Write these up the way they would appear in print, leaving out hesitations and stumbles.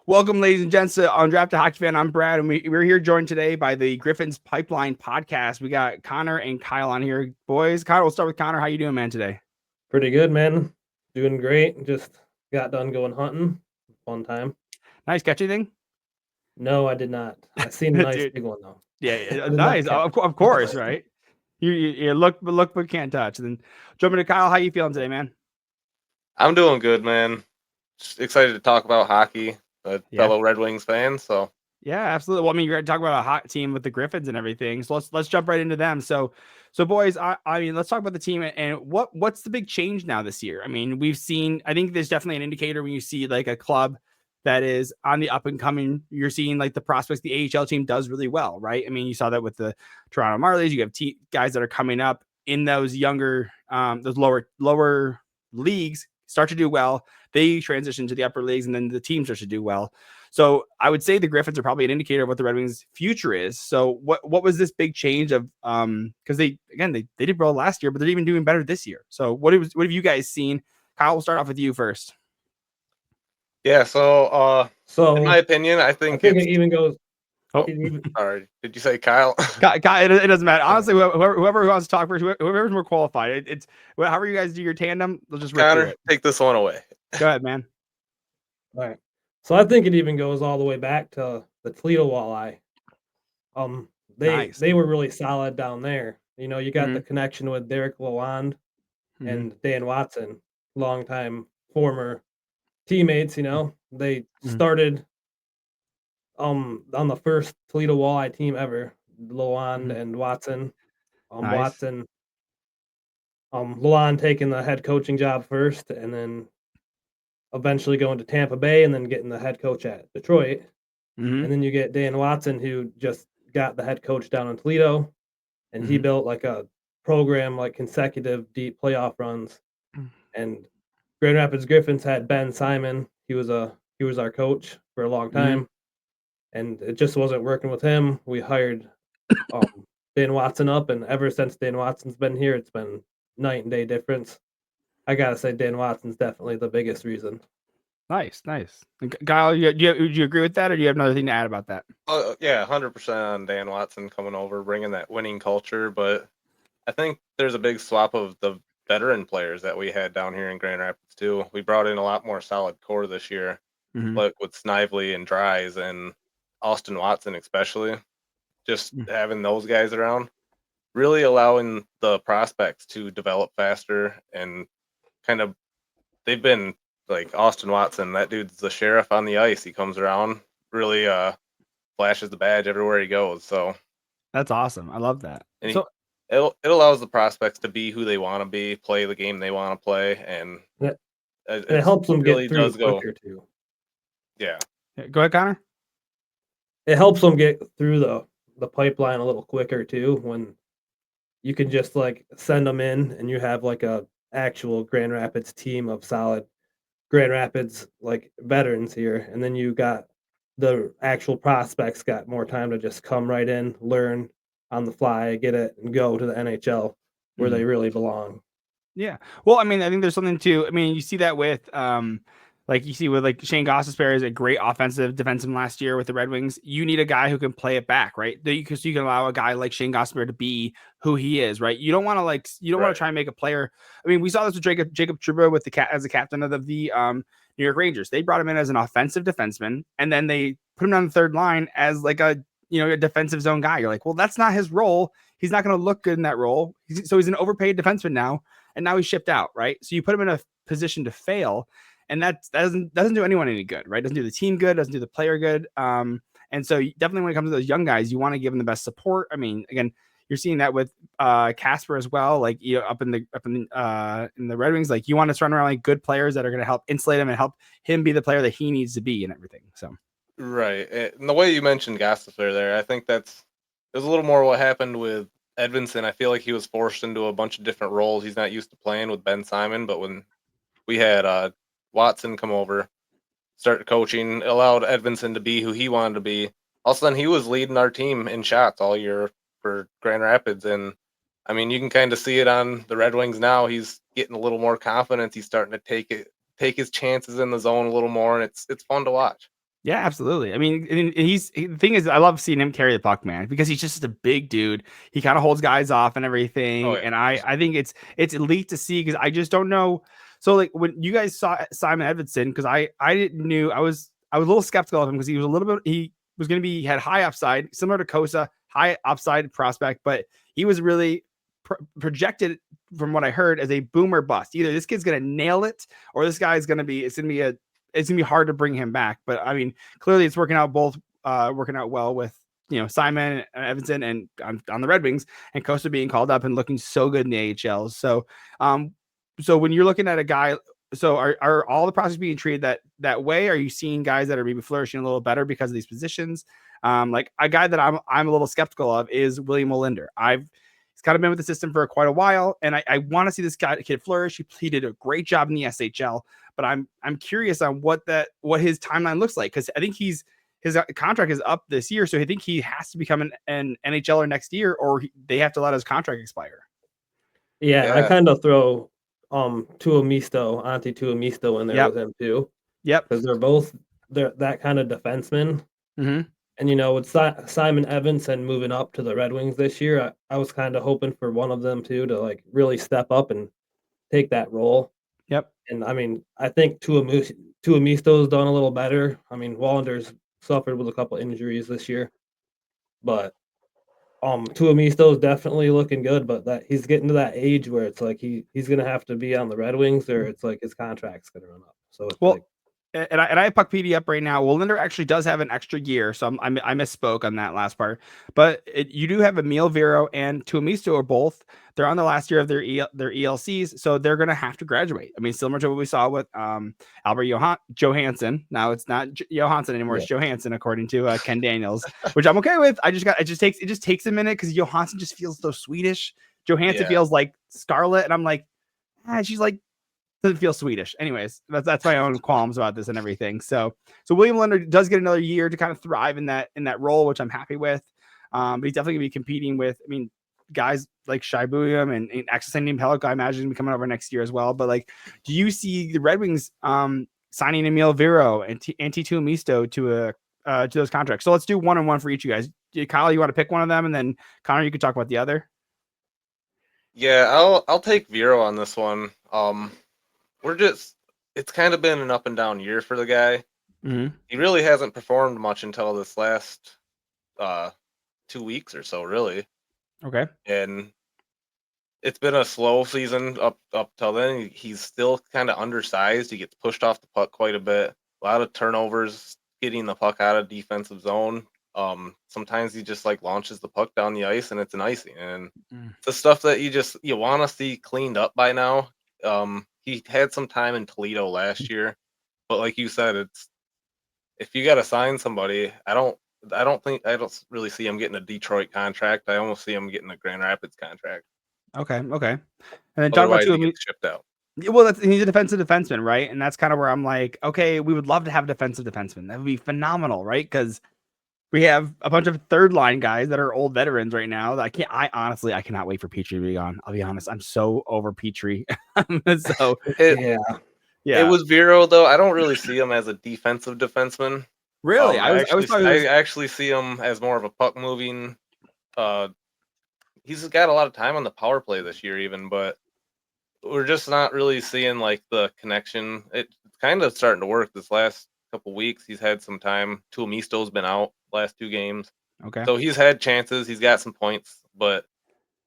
Welcome, ladies and gents, to Undrafted Hockey Fan. I'm Brad, and we're here joined today by the Griffins Pipeline Podcast. We got Connor and Kyle on here. Boys, Connor, we'll start with Connor. How you doing, man, today? Pretty good, man. Doing great. Just got done going hunting. Fun time. Nice. Catch anything? No, I did not. I seen a nice Dude, big one, though. yeah, nice. Of course, right? You look but can't touch. And then jumping to Kyle, how you feeling today, man? I'm doing good, man. Just excited to talk about hockey, a fellow Red Wings fan. So yeah, absolutely. Well, I mean, you're talking about a hot team with the Griffins and everything. So let's jump right into them. So boys, I mean, let's talk about the team and what's the big change now this year. I mean, we've seen. I think there's definitely an indicator when you see like a club that is on the up and coming. You're seeing like the prospects. The AHL team does really well, right? I mean, you saw that with the Toronto Marlies. You have guys that are coming up in those younger, those lower leagues start to do well. They transition to the upper leagues, and then the team starts to do well. So I would say the Griffins are probably an indicator of what the Red Wings' future is. So what was this big change of because they did well last year, but they're even doing better this year. So what have you guys seen? Kyle, we'll start off with you first. Yeah, so in my opinion, I think it even goes. Oh, sorry. Did you say Kyle? It doesn't matter. Honestly, whoever wants to talk first, whoever's more qualified. It's however you guys do your tandem. They'll just Connor, take this one away. Go ahead, man. All right. So I think it even goes all the way back to the Toledo Walleye. They were really solid down there. You know, you got the connection with Derek Lalonde and Dan Watson, longtime former teammates. You know, they started on the first Toledo Walleye team ever. Lalonde and Watson. Lalonde taking the head coaching job first, and then eventually going to Tampa Bay, and then getting the head coach at Detroit. And then you get Dan Watson, who just got the head coach down in Toledo, and he built like a program, like consecutive deep playoff runs. And Grand Rapids Griffins had Ben Simon. He was our coach for a long time, and it just wasn't working with him. We hired Dan Watson up, and ever since Dan Watson's been here, it's been night and day difference. I gotta say, Dan Watson's definitely the biggest reason. Nice. Kyle, do you agree with that, or do you have another thing to add about that? Yeah, 100% on Dan Watson coming over, bringing that winning culture. But I think there's a big swap of the veteran players that we had down here in Grand Rapids too. We brought in a lot more solid core this year, like with Snively and Dries and Austin Watson especially. Just having those guys around, really allowing the prospects to develop faster and kind of they've been like Austin Watson, that dude's the sheriff on the ice. He comes around, really flashes the badge everywhere he goes. So that's awesome. I love that. And so it allows the prospects to be who they want to be, play the game they want to play, and it helps them get through quicker too. Yeah. Go ahead, Connor. It helps them get through the pipeline a little quicker too, when you can just like send them in and you have like a actual Grand Rapids team of solid Grand Rapids like veterans here, and then you got the actual prospects got more time to just come right in, learn on the fly, get it, and go to the NHL where they really belong. Yeah. Well, I mean, I think there's something to. I mean, you see that with like you see with like Shane Gostisbehere is a great offensive defenseman last year with the Red Wings. You need a guy who can play it back, right? Because you can allow a guy like Shane Gostisbehere to be who he is, right? You don't want to want to try and make a player. I mean, we saw this with Jacob Trouba with as the captain of the New York Rangers. They brought him in as an offensive defenseman, and then they put him on the third line as like a defensive zone guy. You're like, well, that's not his role. He's not going to look good in that role. So he's an overpaid defenseman now, and now he's shipped out, right? So you put him in a position to fail. And that doesn't do anyone any good, right? Doesn't do the team good, doesn't do the player good. And so definitely when it comes to those young guys, you want to give them the best support. I mean, again, you're seeing that with Casper as well. Like up in the Red Wings, like you want to surround around like good players that are going to help insulate him and help him be the player that he needs to be and everything. So right, and the way you mentioned Gostisbehere there, I think there's a little more what happened with Edmonton. I feel like he was forced into a bunch of different roles he's not used to playing with Ben Simon, but when we had Watson come over, start coaching, allowed Edmondson to be who he wanted to be. All of a sudden, he was leading our team in shots all year for Grand Rapids. And, I mean, you can kind of see it on the Red Wings now. He's getting a little more confidence. He's starting to take his chances in the zone a little more, and it's fun to watch. Yeah, absolutely. I mean, and the thing is, I love seeing him carry the puck, man, because he's just a big dude. He kind of holds guys off and everything. Oh, yeah. And I think it's elite to see, because I just don't know. So like when you guys saw Simon Edvinsson, because I didn't knew, I was a little skeptical of him, because he was a little bit, he was going to be, had high upside, similar to Kosa, high upside prospect, but he was really projected, from what I heard, as a boomer bust. Either this kid's going to nail it, or this guy's going to be, it's going to be hard to bring him back. But I mean, clearly it's working out well with, Simon and Edvinsson and on the Red Wings, and Costa being called up and looking so good in the AHL. So when you're looking at a guy, so are all the prospects being treated that way? Are you seeing guys that are maybe flourishing a little better because of these positions? Like a guy that I'm a little skeptical of is William Olinder. He's kind of been with the system for quite a while, and I want to see this kid flourish. He did a great job in the SHL, but I'm curious on what his timeline looks like, because I think his contract is up this year, so I think he has to become an NHLer next year, or they have to let his contract expire. Yeah. I kind of throw Antti Tuomisto in there with him too. Yep, because they're that kind of defenseman. Mm-hmm. And with Simon Edvinsson moving up to the Red Wings this year, I was kind of hoping for one of them too to like really step up and take that role. Yep. And I mean, I think Tuomisto's done a little better. I mean, Wallender's suffered with a couple injuries this year, but Tuomisto's definitely looking good. But that he's getting to that age where it's like he's gonna have to be on the Red Wings, or it's like his contract's gonna run up. So it's like. And I have Puck PD up right now. Well, Linder actually does have an extra year, so I misspoke on that last part. But you do have Emil Vero and Tuomisto are both. They're on the last year of their ELCs, so they're going to have to graduate. I mean, similar to what we saw with Albert Johansson. Now it's not Johansson anymore; it's Johansson, according to Ken Daniels, which I'm okay with. It just takes a minute, because Johansson just feels so Swedish. Johansson feels like Scarlet, and I'm like, she's like. Doesn't feel Swedish. Anyways, that's my own qualms about this and everything. So William Linder does get another year to kind of thrive in that role, which I'm happy with. But he's definitely gonna be competing with, guys like Shai Buium and Axel Pellick, I imagine, gonna be coming over next year as well. But like, do you see the Red Wings signing Emil Vero and Antti Tuomisto to those contracts? So let's do 1-on-1 for each of you guys. Kyle, you want to pick one of them, and then Connor, you could talk about the other. Yeah, I'll take Vero on this one. It's kind of been an up and down year for the guy. Mm-hmm. He really hasn't performed much until this last 2 weeks or so, really. Okay. And it's been a slow season up till then. He's still kind of undersized. He gets pushed off the puck quite a bit. A lot of turnovers, getting the puck out of defensive zone. Sometimes he just like launches the puck down the ice, and it's an icing. And the stuff that you want to see cleaned up by now. He had some time in Toledo last year, but like you said, if you got to sign somebody, I don't really see him getting a Detroit contract. I almost see him getting a Grand Rapids contract. Okay. And then talk about shipped out. Well, he's a defensive defenseman, right? And that's kind of where I'm like, okay, we would love to have a defensive defenseman. That would be phenomenal, right? Because we have a bunch of third line guys that are old veterans right now. That I cannot wait for Petrie to be gone. I'll be honest. I'm so over Petrie. So it was Vero though. I don't really see him as a defensive defenseman. Really? I actually see him as more of a puck moving. He's got a lot of time on the power play this year even, but we're just not really seeing like the connection. It's kind of starting to work this last couple weeks. He's had some time. Tuomisto's been out last 2 games. Okay. So he's had chances. He's got some points, but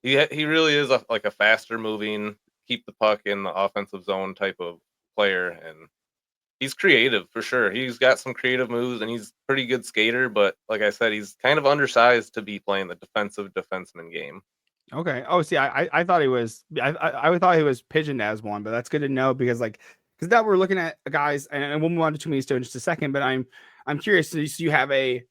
he really is a faster moving, keep the puck in the offensive zone type of player, and he's creative for sure. He's got some creative moves, and he's a pretty good skater, but like I said, he's kind of undersized to be playing the defensive defenseman game. Okay. Oh, see, I thought he was I thought he was pigeoned as one, but that's good to know, because now we're looking at guys, and we'll move on to Tuomisto in just a second, but I'm curious. So you have a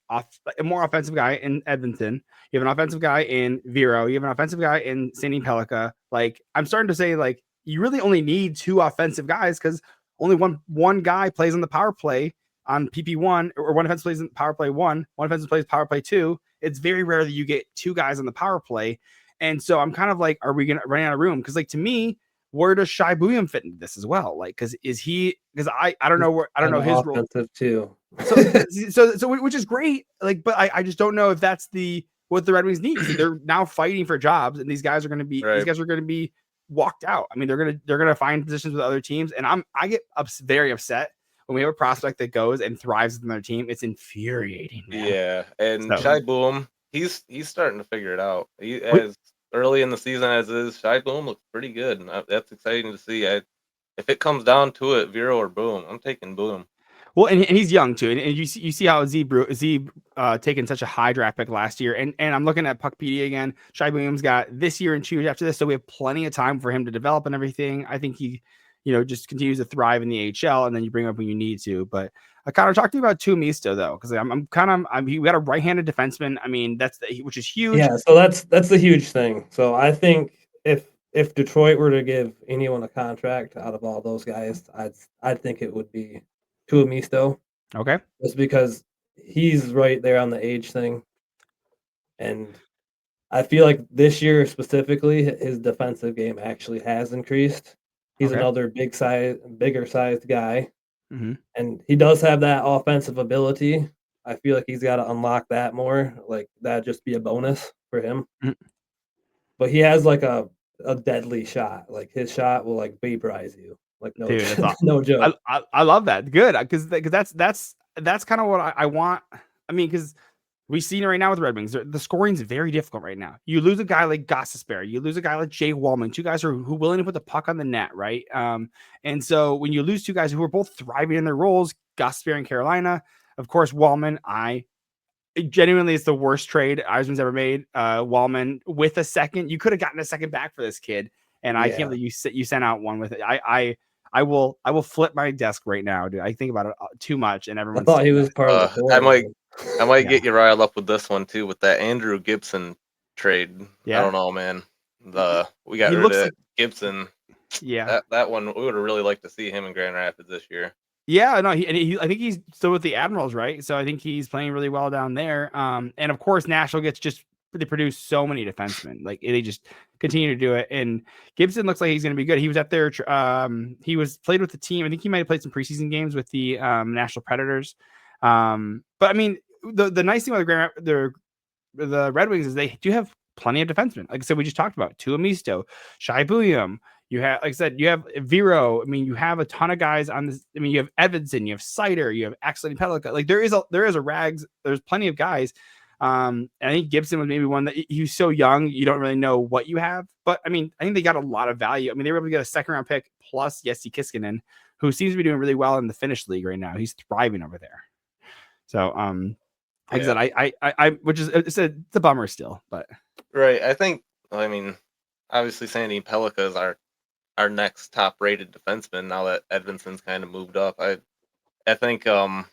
more offensive guy in Edmonton. You have an offensive guy in Vero. You have an offensive guy in Sandy Pellica. Like, I'm starting to say, like, you really only need 2 offensive guys, because only one guy plays on the power play on PP1, or one offensive plays in power play 1, one offensive plays power play 2. It's very rare that you get 2 guys on the power play. And so I'm kind of like, are we going to run out of room? Because like, to me, where does Shai Buium fit into this as well? Like, because I don't know his role too. So which is great. Like, but I just don't know if that's what the Red Wings need. They're now fighting for jobs, and these guys are going to be walked out. I mean, they're gonna find positions with other teams, and I get very upset when we have a prospect that goes and thrives with another team. It's infuriating, man. Yeah, and Shai Boom, he's starting to figure it out. As early in the season as is, Shai Boom looks pretty good, and that's exciting to see. If it comes down to it, Vero or Boom, I'm taking Boom. Well, and he's young too, and you see how Z taken such a high draft pick last year, and I'm looking at Puckpedia again. Shai Boom's got this year and 2 years after this, so we have plenty of time for him to develop and everything. I think he, just continues to thrive in the AHL, and then you bring him up when you need to. But I kind of talked to you about Tuomisto though, because we got a right-handed defenseman. I mean, which is huge. Yeah, so that's the huge thing. So I think if Detroit were to give anyone a contract out of all those guys, I'd think it would be Tuomisto. Okay. Just because he's right there on the age thing. And I feel like this year specifically, his defensive game actually has increased. He's another bigger sized guy. Mm-hmm. And he does have that offensive ability. I feel like he's got to unlock that more. Like that'd just be a bonus for him. Mm-hmm. But he has like a deadly shot. Like his shot will like vaporize you. Like no, dude, that's awesome. No joke. I love that. Good, because that's kind of what I want. I mean, because we've seen it right now with Red Wings. The scoring is very difficult right now. You lose a guy like Gostisbehere, you lose a guy like Jay Wallman, two guys who are willing to put the puck on the net, right? And so when you lose two guys who are both thriving in their roles, Gostisbehere in Carolina, of course, Wallman, genuinely it's the worst trade Yzerman's ever made. Wallman with a second, you could have gotten a second back for this kid, and I can't believe you sent out one with it. I will flip my desk right now, dude. I think about it too much, and everyone. I thought he was part of the board. I might get you riled up with this one too, with that Andrew Gibson trade. Yeah. I don't know, man. We got rid of Gibson. Yeah, that one we would have really liked to see him in Grand Rapids this year. Yeah, no, I think he's still with the Admirals, right? So I think he's playing really well down there. And of course, Nashville they produce so many defensemen. Like they just continue to do it. And Gibson looks like he's going to be good. He was at their, he was played with the team. I think he might have played some preseason games with the Nashville Predators. But I mean, the nice thing about the Red Wings is they do have plenty of defensemen. Like I said, we just talked about Tuomisto, Shai Boom. You have, like I said, you have Vero. I mean, you have a ton of guys on this. I mean, you have Edmonton, you have Sider, you have Axel Pellica. Like there is a Rags. There's plenty of guys. And I think Gibson was maybe one that he's so young, you don't really know what you have. But I mean, I think they got a lot of value. I mean, they were able to get a second round pick plus Jesse Kiskinen, who seems to be doing really well in the Finnish league right now. He's thriving over there. So, like I said, I which is it's a bummer still, but right. I mean, obviously Sandy Pellica is our next top rated defenseman now that Edvinson's kind of moved up. I think with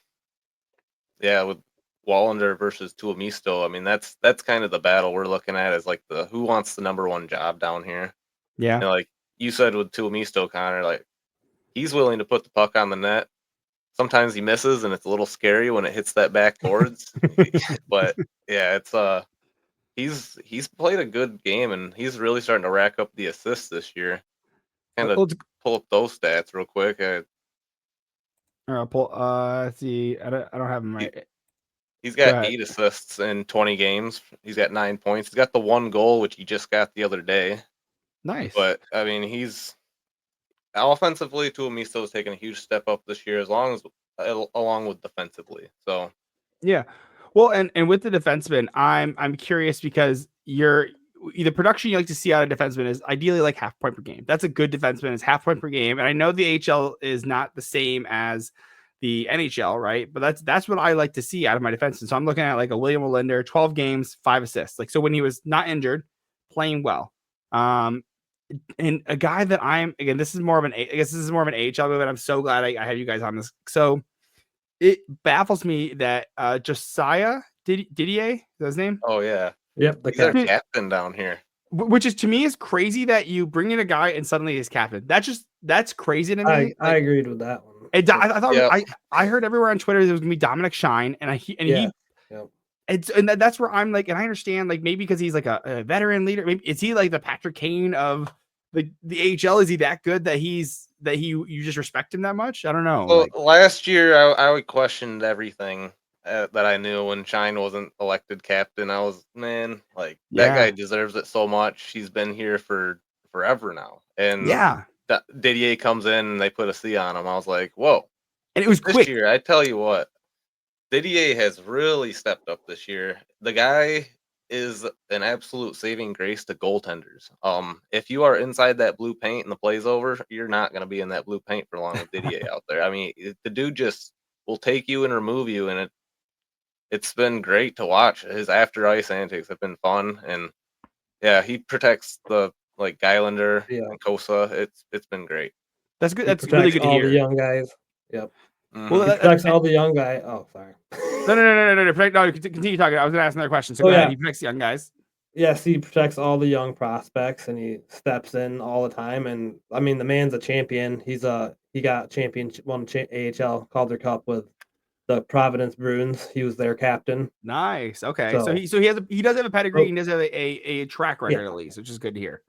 Wallander versus Tuomisto, I mean that's kind of the battle we're looking at, is like who wants the number one job down here. Yeah. Like you said with Tuomisto, Connor, like he's willing to put the puck on the net. Sometimes he misses and it's a little scary when it hits that backboards. But yeah, it's he's played a good game and he's really starting to rack up the assists this year. Kind of pull up those stats real quick. Let's see. I don't have them right. He's got 8 assists in 20 games. He's got 9 points. He's got the 1 goal, which he just got the other day. Nice. But I mean, he's offensively, Tuomisto is taking a huge step up this year, along with defensively. So yeah. Well, and with the defenseman, I'm curious because the production you like to see out of defenseman is ideally like half point per game. That's a good defenseman, is half point per game. And I know the AHL is not the same as the NHL, right? But that's what I like to see out of my defenseman. So I'm looking at like a William Wallinder, 12 games, 5 assists. Like, so when he was not injured, playing well. And a guy that this is more of an AHL move, and I'm so glad I have you guys on this. So it baffles me that Josiah Didier, is that his name? Oh yeah. Yep, he's our captain down here. Which is, to me, is crazy that you bring in a guy and suddenly he's captain. That's crazy to me. I agreed with that one. I thought I heard everywhere on Twitter there was gonna be Dominic Shine, that's where I'm like, and I understand like maybe because he's like a veteran leader. Maybe is he like the Patrick Kane of the AHL? Is he that good that he's that you just respect him that much? I don't know. Well, last year I questioned everything that I knew when Shine wasn't elected captain. I was, man, like that guy deserves it so much. He's been here for forever now, and Didier comes in and they put a C on him. I was like, whoa! And it was this quick. year. I tell you what, Didier has really stepped up this year. The guy is an absolute saving grace to goaltenders. If you are inside that blue paint and the play's over, you're not going to be in that blue paint for long with Didier out there. I mean, the dude just will take you and remove you, and it's been great to watch. His after ice antics have been fun, and yeah, he protects the Geilander and Kosa. It's been great. That's good. That's really good to hear. All the young guys. Yep. Well, he protects all the young guys. Oh, sorry. No. Continue talking. I was going to ask another question. So go ahead. He protects the young guys. Yes, he protects all the young prospects, and he steps in all the time. And I mean, the man's a champion. He got won AHL Calder Cup with the Providence Bruins. He was their captain. Nice. Okay. So he does have a pedigree. He does have a track record at least, which is good to hear.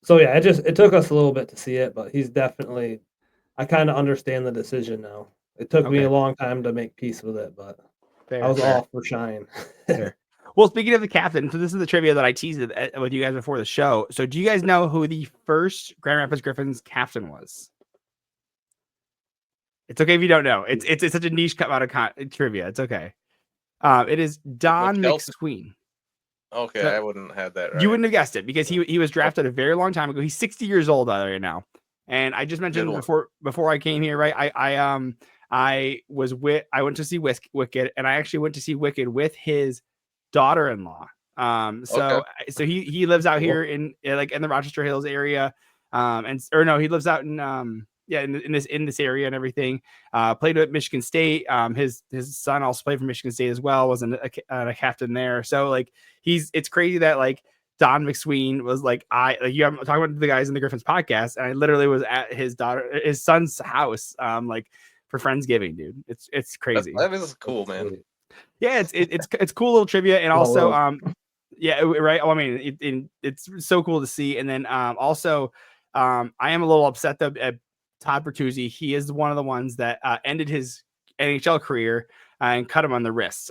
So yeah, it took us a little bit to see it, but he's definitely. I kind of understand the decision now. It took me a long time to make peace with it, but I was all for Shine. Well, speaking of the captain, so this is the trivia that I teased with you guys before the show. So do you guys know who the first Grand Rapids Griffins captain was? It's okay if you don't know. It's such a niche amount of trivia. It's okay. It is Don McSween. Okay, I wouldn't have that right. You wouldn't have guessed it because he was drafted a very long time ago. He's 60 years old right now. And I just mentioned before I came here, right? I went to see Wicked, and I actually went to see Wicked with his daughter-in-law. So he lives out here in the Rochester Hills area. He lives out in in this area and everything. Played at Michigan State. His son also played for Michigan State as well. Wasn't a captain there. So it's crazy that Don McSween was I'm talking about the guys in the Griffins podcast, and I literally was at his son's house for Friendsgiving, dude. It's crazy. That is cool, man. Yeah, it's cool little trivia, and also right. Well, I mean, it's so cool to see, and then also I am a little upset though at Todd Bertuzzi. He is one of the ones that ended his NHL career and cut him on the wrists.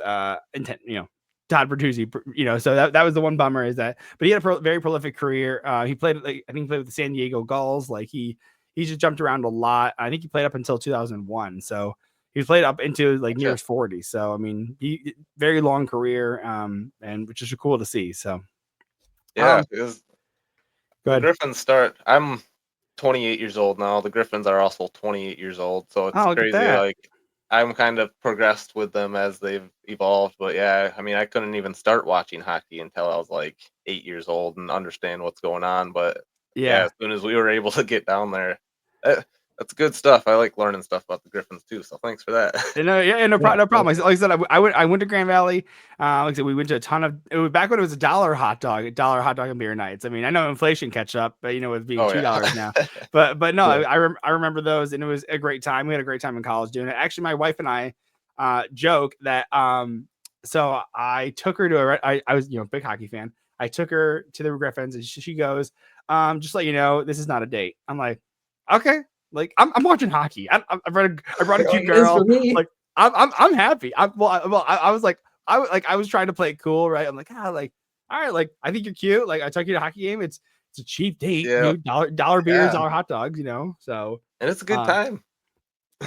Todd Bertuzzi, so that was the one bummer is that, but he had a very prolific career. He played, I think he played with the San Diego Gulls. He just jumped around a lot. I think he played up until 2001. So he played up into near his 40s. So, I mean, he very long career, and which is cool to see. So, yeah, because the Griffins start. I'm 28 years old now. The Griffins are also 28 years old. So it's crazy. I'm kind of progressed with them as they've evolved, but yeah, I mean, I couldn't even start watching hockey until I was 8 years old and understand what's going on. But yeah, as soon as we were able to get down there, that's good stuff. I like learning stuff about the Griffins too. So thanks for that. No problem. Like I said, I went to Grand Valley. Like I said, we went to a ton of. It was back when it was $1 hot dog and beer nights. I mean, I know inflation catch up, but with being $2 now. But no, I remember those, and it was a great time. We had a great time in college doing it. Actually, my wife and I joke that so I took her to I was big hockey fan. I took her to the Griffins, and she goes, just let you know, this is not a date. I'm like, okay. I'm watching hockey. I brought a cute girl. I'm happy. I was trying to play it cool, right? I'm like, all right, I think you're cute. I took you to a hockey game. It's a cheap date, dude. $1 beers, $1 hot dogs, So and it's a good time.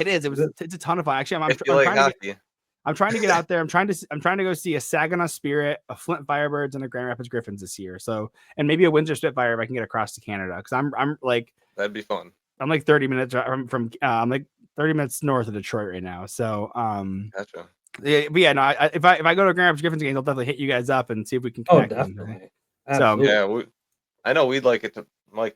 It is. It's a ton of fun. Actually, I'm trying to get out there. I'm trying to go see a Saginaw Spirit, a Flint Firebirds, and a Grand Rapids Griffins this year. So, and maybe a Windsor Spitfire if I can get across to Canada, because I'm that'd be fun. I'm 30 minutes from I'm 30 minutes north of Detroit right now. So gotcha. Yeah, but yeah, no. If I go to Grand Rapids Griffins games, I'll definitely hit you guys up and see if we can connect. Oh, definitely. So yeah, I know we'd like to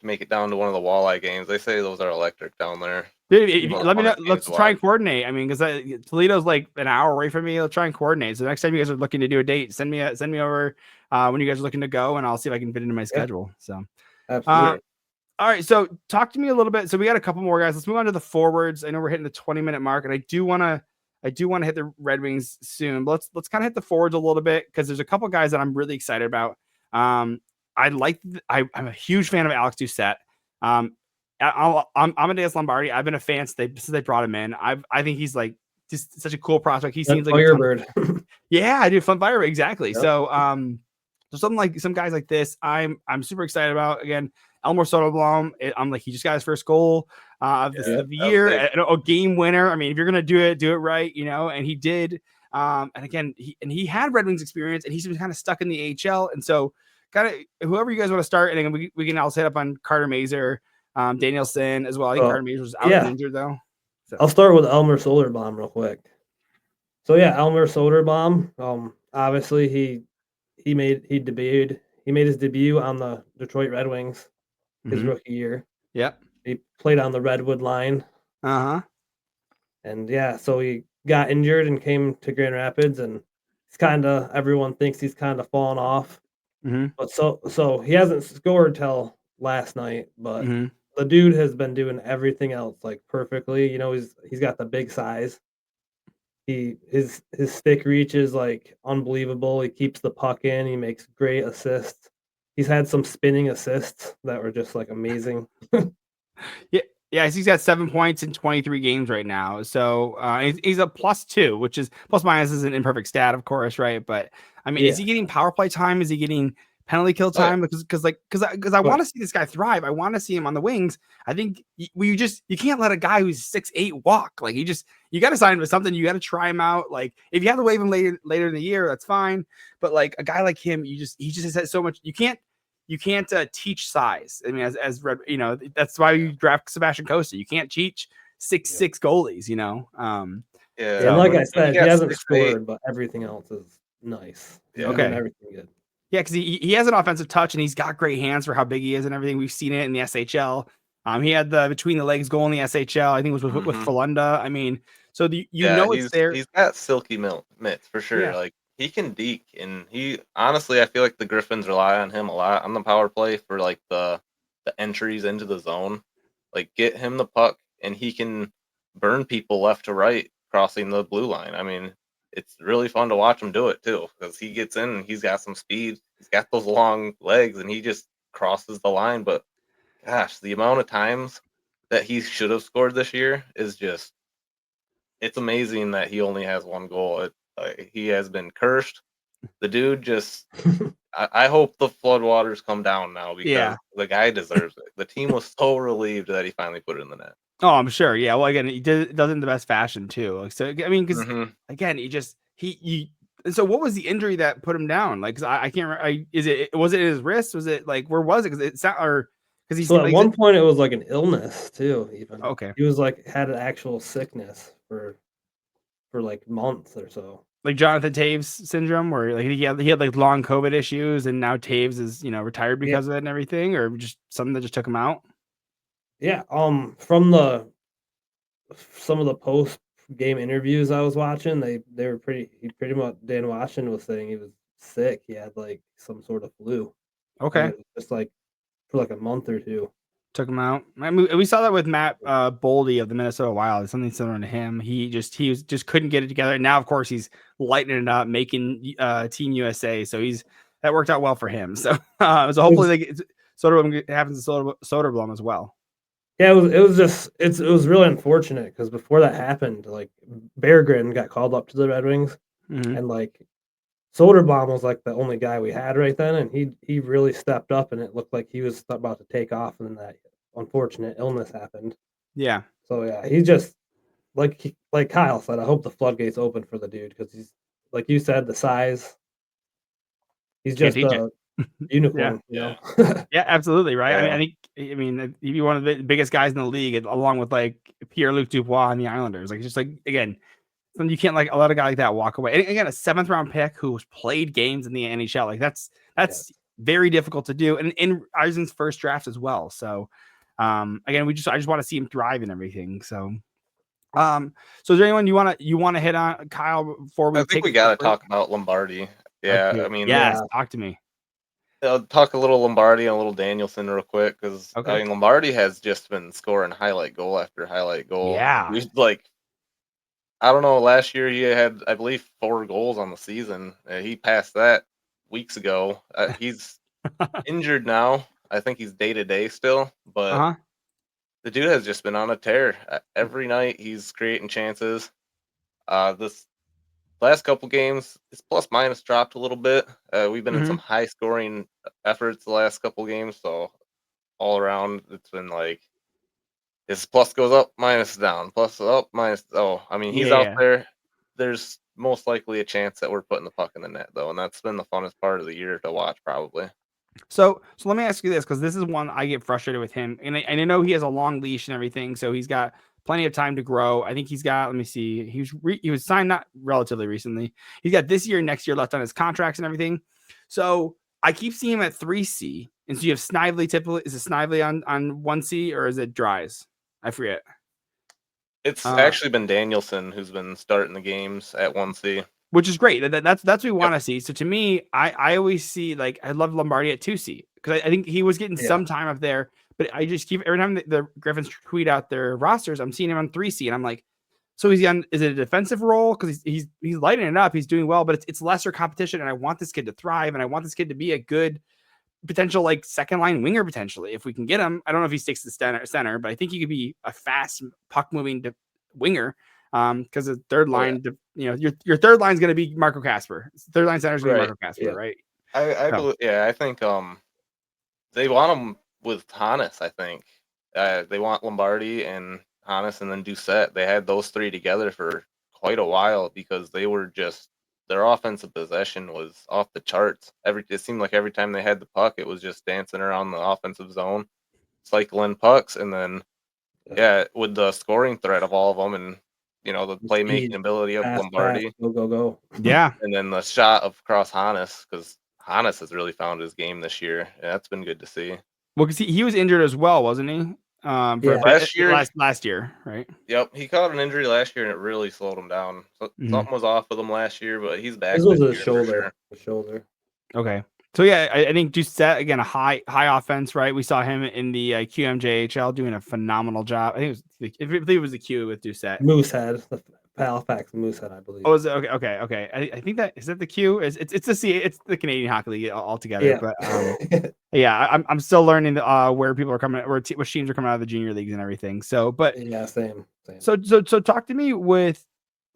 make it down to one of the walleye games. They say those are electric down there. Dude, let me know. Let's try and coordinate. I mean, because Toledo's an hour away from me. Let's try and coordinate. So the next time you guys are looking to do a date, send me over when you guys are looking to go, and I'll see if I can fit into my schedule. So absolutely. All right, so talk to me a little bit. So we got a couple more guys. Let's move on to the forwards. I know we're hitting the 20-minute mark, and I do want to hit the Red Wings soon. But let's kind of hit the forwards a little bit because there's a couple guys that I'm really excited about. I'm a huge fan of Alex Doucette. Amadeus Lombardi. I've been a fan since they brought him in. I think he's like just such a cool prospect. He seems like Firebird. Yeah, I do. Fun Firebird, exactly. Yep. So something like some guys like this, I'm super excited about. Again, Elmer Soderblom. I'm like, he just got his first goal of the year, a game winner. I mean, if you're gonna do it right, and he did. And again, he had Red Wings experience, and he's been kind of stuck in the AHL, and so kind of whoever you guys want to start, and then we can also hit up on Carter Mazer, Danielson as well. I think Carter Mazer was out and injured though. So. I'll start with Elmer Soderblom real quick. So yeah, Elmer Soderblom. Obviously he made his debut on the Detroit Red Wings his rookie year. Yep. He played on the Redwood line. Uh-huh. And yeah, so he got injured and came to Grand Rapids, and everyone thinks he's kind of fallen off. But so he hasn't scored till last night, but the dude has been doing everything else like perfectly. He's got the big size. His stick reach is like unbelievable. He keeps the puck in. He makes great assists. He's had some spinning assists that were just like amazing. Yeah, he's got 7 points in 23 games right now. So he's a +2, which is plus minus is an imperfect stat, of course, right? But I mean, is he getting power play time? Is he getting penalty kill time? Because I want to see this guy thrive. I want to see him on the wings. I think you can't let a guy who's 6'8" walk. Like you got to sign him with something. You got to try him out. Like if you have to waive him later in the year, that's fine. But like a guy like him, he just has had so much. You can't teach size. I mean, as Red, that's why you draft Sebastian Costa. You can't teach 6'6" goalies. And like I said, he hasn't scored, but everything else is nice. Yeah. Okay, everything good. Yeah, because he has an offensive touch and he's got great hands for how big he is and everything. We've seen it in the SHL. He had the between the legs goal in the SHL. I think it was with Falunda. I mean, so it's there. He's got silky mitts for sure. Yeah. Like he can deke, and honestly, I feel like the Griffins rely on him a lot on the power play for like the entries into the zone. Like get him the puck, and he can burn people left to right crossing the blue line. I mean, it's really fun to watch him do it too, because he gets in and he's got some speed. He's got those long legs, and he just crosses the line. But gosh, the amount of times that he should have scored this year is it's amazing that he only has one goal. He has been cursed. The dude just, I hope the floodwaters come down now, because the guy deserves it. The team was so relieved that he finally put it in the net. Oh, I'm sure. Yeah. Well, again, he does it in the best fashion too. So, I mean, because again, so what was the injury that put him down? Like, cause I can't remember. Was it his wrist? Was it like, where was it? Cause it's not, or because he's at one point it was like an illness too. Even okay, he was like had an actual sickness for like months or so. Like Jonathan Taves syndrome, where like he had like long COVID issues, and now Taves is retired because of it and everything, or just something that just took him out. Yeah. From some of the post game interviews I was watching, they were pretty much, Dan Washington was saying he was sick. He had like some sort of flu. Okay. Just like for like a month or two. Took him out. I mean, we saw that with Matt Boldy of the Minnesota Wild. Something similar to him. He just couldn't get it together. And now, of course, he's lighting it up, making Team USA. So that worked out well for him. So hopefully Soderblom happens to Soderblom as well. Yeah, it was really unfortunate, because before that happened, like Berggren got called up to the Red Wings, and like Soderblom was like the only guy we had right then, and he really stepped up, and it looked like he was about to take off, and then that unfortunate illness happened. Yeah. So yeah, he just like Kyle said, I hope the floodgates open for the dude, because he's, like you said, the size. He's just a unicorn. Yeah, absolutely right. Yeah. I mean, he'd be one of the biggest guys in the league, along with like Pierre-Luc Dubois and the Islanders. Like, just like, again, you can't like let a guy like that walk away. And again, a 7th round pick who's played games in the NHL, like that's very difficult to do, and in Yzerman's first draft as well. So again, I just want to see him thrive and everything. So so is there anyone you want to hit on, Kyle, before we we got to talk about Lombardi? Yeah. Okay. I mean, talk to me. I'll talk a little Lombardi and a little Danielson real quick, because I mean, Lombardi has just been scoring highlight goal after highlight goal. Yeah. Like, I don't know, last year he had, I believe, 4 goals on the season. He passed that weeks ago. He's injured now. I think he's day-to-day still, but the dude has just been on a tear. Every night he's creating chances. This last couple games, his plus minus dropped a little bit. We've been in some high scoring efforts the last couple games, so all around it's been like his plus goes up, minus down, plus up, minus. Oh, I mean, he's out there. There's most likely a chance that we're putting the puck in the net, though, and that's been the funnest part of the year to watch, probably. So let me ask you this, because this is one I get frustrated with him, and I know he has a long leash and everything, so he's got plenty of time to grow. I think he's got. Let me see. He was signed not relatively recently. He's got this year, next year left on his contracts and everything. So I keep seeing him at 3C, and so you have Snively. Typically, is it Snively on 1C or is it Dries? I forget. It's actually been Danielson who's been starting the games at 1C. Which is great. That's what we want to see. So to me, I always see, like, I love Lombardi at 2C because I think he was getting some time up there, but I just keep every time the Griffins tweet out their rosters, I'm seeing him on 3C, and I'm like, so is it a defensive role? Because he's lighting it up, he's doing well, but it's lesser competition, and I want this kid to thrive, and I want this kid to be a good potential like second line winger potentially if we can get him. I don't know if he sticks to center, but I think he could be a fast puck moving winger. Because the third line, your third line is going to be Marco Kasper. Third line center is going to be Marco Kasper, right? I think they want him with Hannes. I think they want Lombardi and Hannes, and then Doucette. They had those three together for quite a while because they were just their offensive possession was off the charts. It seemed like every time they had the puck, it was just dancing around the offensive zone, cycling pucks, and then with the scoring threat of all of them and. The playmaking ability of Lombardi. Go. Yeah. And then the shot of across Hannes, because Hannes has really found his game this year. And that's been good to see. Well, because he was injured as well, wasn't he? Last year, right? Yep. He caught an injury last year, and it really slowed him down. So something was off with him last year, but he's back. This was a shoulder. A shoulder. Okay. So I think Doucette, again, a high offense, right? We saw him in the QMJHL doing a phenomenal job. I think it was the Q with Doucette. Moosehead, the Halifax Moosehead, I believe. Oh, is it? Okay. I think is that the Q? It's the C. It's the Canadian Hockey League altogether. Yeah. But I'm still learning where people are coming, which teams are coming out of the junior leagues and everything. So, but same. So talk to me with.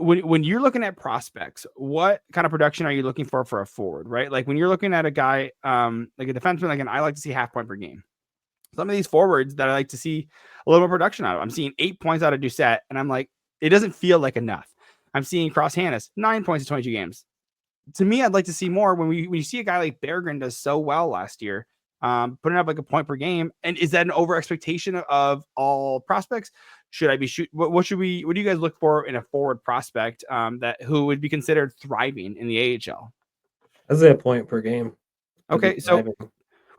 When you're looking at prospects, what kind of production are you looking for a forward, right? Like when you're looking at a guy, like a defenseman, I like to see 0.5 point per game. Some of these forwards that I like to see a little more production out of. I'm seeing 8 points out of Doucette, and I'm like, it doesn't feel like enough. I'm seeing Cross Hannes 9 points in 22 games. To me, I'd like to see more when you see a guy like Berggren does so well last year, putting up like a point per game. And is that an over expectation of all prospects? Should I be what do you guys look for in a forward prospect who would be considered thriving in the AHL? I'd say a point per game. Okay, so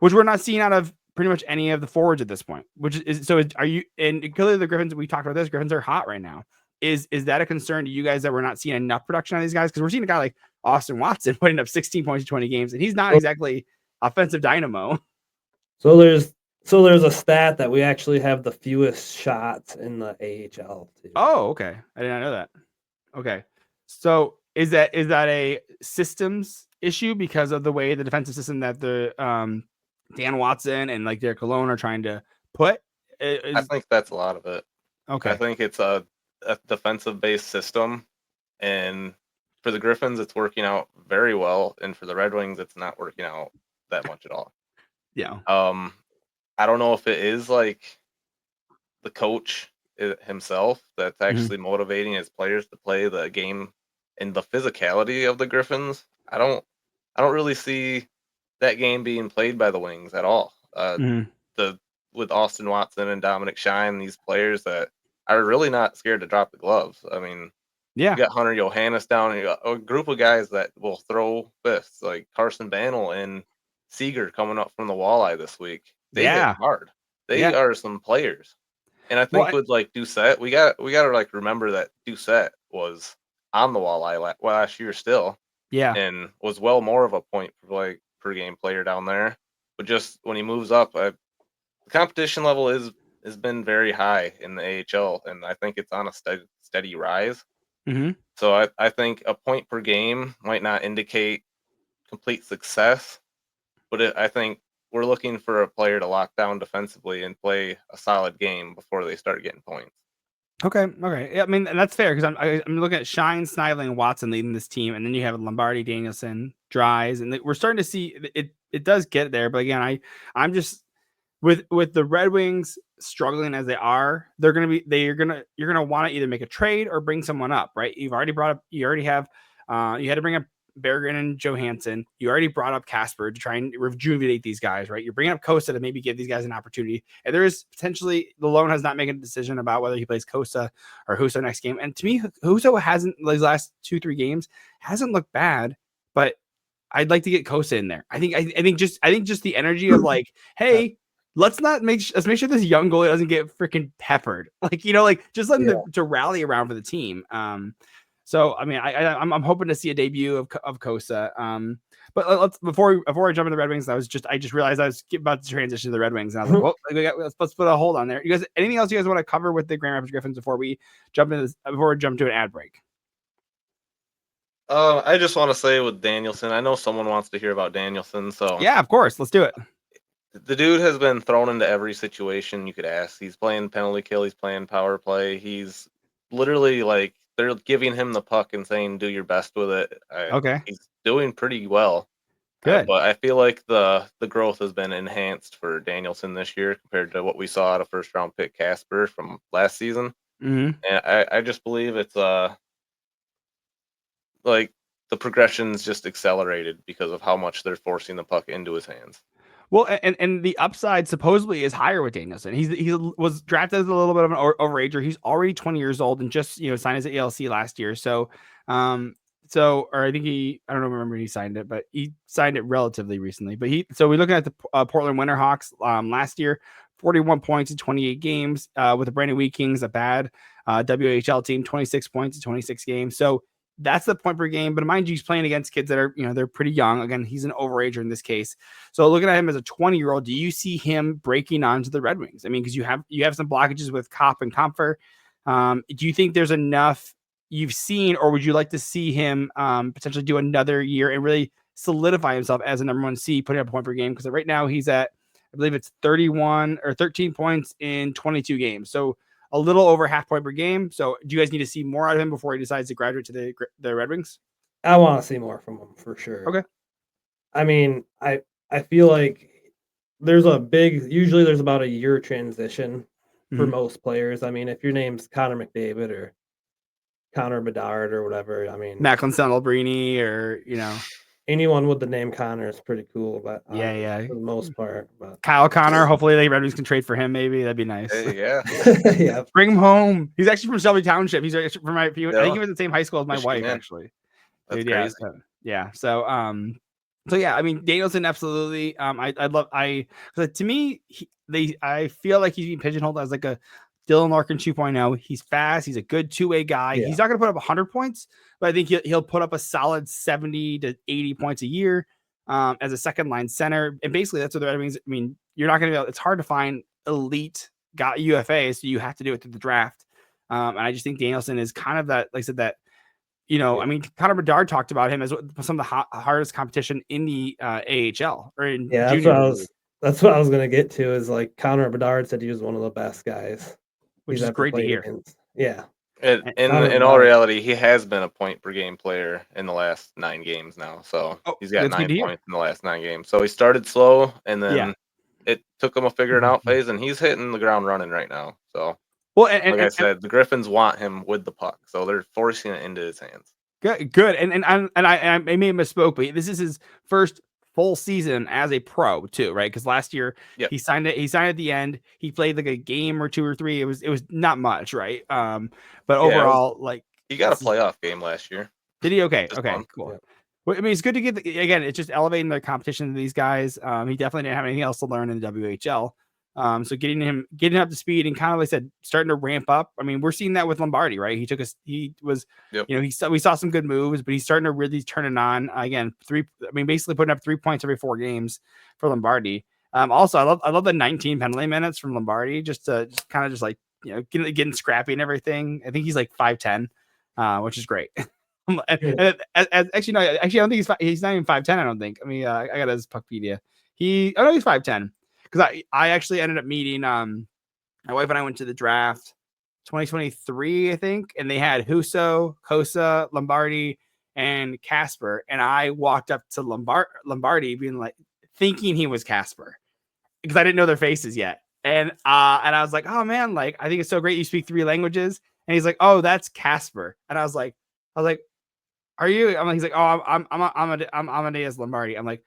which we're not seeing out of pretty much any of the forwards at this point. Are you, and clearly the Griffins, we talked about this, Griffins are hot right now. Is that a concern to you guys that we're not seeing enough production on these guys? Because we're seeing a guy like Austin Watson putting up 16 points in 20 games, and he's not exactly offensive dynamo. So there's a stat that we actually have the fewest shots in the AHL too. Oh, okay. I did not know that. Okay. So is that a systems issue because of the way the defensive system that the Dan Watson and like Derek Cologne are trying to put? I think that's a lot of it. Okay. I think it's a defensive based system, and for the Griffins it's working out very well, and for the Red Wings it's not working out that much at all. Yeah. I don't know if it is like the coach himself that's actually motivating his players to play the game and the physicality of the Griffins. I don't really see that game being played by the Wings at all. With Austin Watson and Dominic Shine, these players that are really not scared to drop the gloves. I mean, you got Hunter Johannes down, you got a group of guys that will throw fists, like Carson Banel and Seager coming up from the walleye this week. They hit hard. They are some players. And I think with like Doucette, we got to like remember that Doucette was on the walleye last year still. Yeah. And was well more of a point per game player down there. But just when he moves up, the competition level has been very high in the AHL, and I think it's on a steady rise. So I think a point per game might not indicate complete success, but I think we're looking for a player to lock down defensively and play a solid game before they start getting points. Okay. Yeah, I mean, and that's fair because I'm looking at Shine, Snively, and Watson leading this team, and then you have Lombardi, Danielson, Dries, and we're starting to see it. It does get there, but again, I'm just with the Red Wings struggling as they are. You're gonna want to either make a trade or bring someone up, right? You already have you had to bring up Berggren and Johansson. You already brought up Casper to try and rejuvenate these guys, right? You're bringing up Costa to maybe give these guys an opportunity. And there is potentially, the loan has not made a decision about whether he plays Costa or Husso next game. And to me, Husso hasn't, these last 2-3 games, hasn't looked bad, but I'd like to get Costa in there. I think just the energy of like, hey, let's make sure this young goalie doesn't get freaking peppered. Like, just let him to rally around for the team. So I mean, I'm hoping to see a debut of Costa. But let's before I jump into the Red Wings, I just realized I was about to transition to the Red Wings, and I was like, well, let's put a hold on there. You guys, anything else you guys want to cover with the Grand Rapids Griffins before we jump to an ad break? I just want to say with Danielson, I know someone wants to hear about Danielson, so yeah, of course, let's do it. The dude has been thrown into every situation you could ask. He's playing penalty kill, he's playing power play. He's literally like, they're giving him the puck and saying, do your best with it. Okay. He's doing pretty well. Good. But I feel like the growth has been enhanced for Danielson this year compared to what we saw out of first round pick Casper from last season. Mm-hmm. And I just believe it's like the progression's just accelerated because of how much they're forcing the puck into his hands. Well, and the upside supposedly is higher with Danielson. He was drafted as a little bit of an overager. He's already 20 years old and just signed his ALC last year. So or I think I don't remember when he signed it, but he signed it relatively recently. But we're looking at the Portland Winterhawks last year, 41 points in 28 games with the Brandon Wheat Kings, a bad WHL team, 26 points in 26 games. So that's the point per game. But mind you, he's playing against kids that are, they're pretty young. Again, he's an overager in this case. So looking at him as a 20-year-old, do you see him breaking onto the Red Wings? I mean, because you have some blockages with Kopp and Comfer. Do you think there's enough you've seen, or would you like to see him potentially do another year and really solidify himself as a number 1 seed, putting up a point per game? Because right now he's at, I believe it's 31 or 13 points in 22 games. So a little over half point per game. So do you guys need to see more out of him before he decides to graduate to the Red Wings? I want to see more from him for sure. Okay. I mean, I feel like usually there's about a year transition for most players. I mean, if your name's Connor McDavid or Connor Bedard or whatever, I mean, Macklin Senelbrini or, anyone with the name Connor is pretty cool, but yeah, for the most part. But Kyle Connor, hopefully the Red Wings can trade for him. Maybe that'd be nice. Hey, yeah, yeah, bring him home. He's actually from Shelby Township. He's actually from I think he was in the same high school as my wife, actually. That's dude, crazy. Yeah. So yeah, I mean, Danielson, absolutely. To me, I feel like he's being pigeonholed as like a Dylan Larkin 2.0. He's fast. He's a good two-way guy. Yeah. He's not going to put up 100 points, but I think he'll put up a solid 70 to 80 points a year as a second line center. And basically that's what the Red Wings, I mean, you're not going to it's hard to find elite UFAs, so you have to do it through the draft. And I just think Danielson is kind of that, like I said, that, I mean, Connor Bedard talked about him as some of the hardest competition in the AHL or in junior. That's what I was going to get to is like Connor Bedard said he was one of the best guys. Which is great to hear. Against. Yeah. And in all reality, he has been a point per game player in the last 9 games now. So he's got 9 points in the last 9 games. So he started slow and then it took him a figuring out phase, and he's hitting the ground running right now. So like I said, the Griffins want him with the puck, so they're forcing it into his hands. Good. And I may have misspoke, but this is his first full season as a pro too, right? Because last year he signed at the end. He played like a game or 2 or 3. It was not much, right? But overall, like he got a playoff game last year. Did he? Okay, cool. Yeah. Well, I mean, it's good to get again. It's just elevating the competition to these guys. He definitely didn't have anything else to learn in the WHL. So getting him up to speed and kind of like I said, starting to ramp up. I mean, we're seeing that with Lombardi, right? We saw some good moves, but he's starting to really turn it on again. Basically putting up 3 points every 4 games for Lombardi. Also, I love the 19 penalty minutes from Lombardi, just getting scrappy and everything. I think he's like 5'10", which is great. Actually, I don't think he's not even 5'10". I don't think. I mean, I got his Puckpedia. He's 5'10", because I actually ended up meeting my wife and I went to the draft 2023, I think, and they had Husso, Kosa, Lombardi, and Casper, and I walked up to Lombardi being like, thinking he was Casper because I didn't know their faces yet. And I was like, oh man, like I think it's so great you speak 3 languages. And he's like, oh, that's Casper. And I was like, are you? I'm like, he's like, oh, I'm Amadeus Lombardi. I'm like,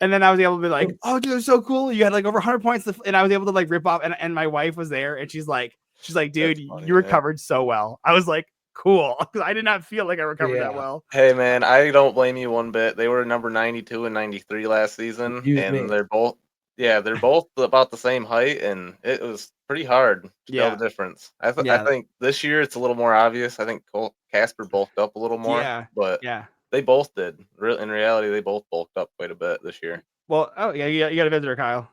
and then I was able to be like, oh, dude, it's so cool. You had like over 100 points, and I was able to like rip off. And my wife was there, and she's like, dude, funny, you recovered so well. I was like, cool, because I did not feel like I recovered that Yeah. well. Hey man, I don't blame you one bit. They were number 92 and 93 last season, Excuse and me. they're both about the same height, and it was pretty hard to tell Yeah. the difference. I Yeah. think this year it's a little more obvious. I think Casper bulked up a little more, Yeah. but Yeah. they both did. In reality, they both bulked up quite a bit this year. Well, oh yeah, you got a visitor, Kyle.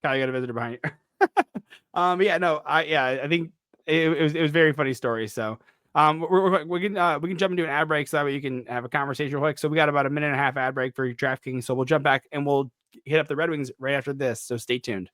Kyle, you got a visitor behind you. But yeah, no, I think it was a very funny story. So we can jump into an ad break so that way you can have a conversation real quick. So we got about a minute and a half ad break for DraftKings. So we'll jump back and we'll hit up the Red Wings right after this. So stay tuned.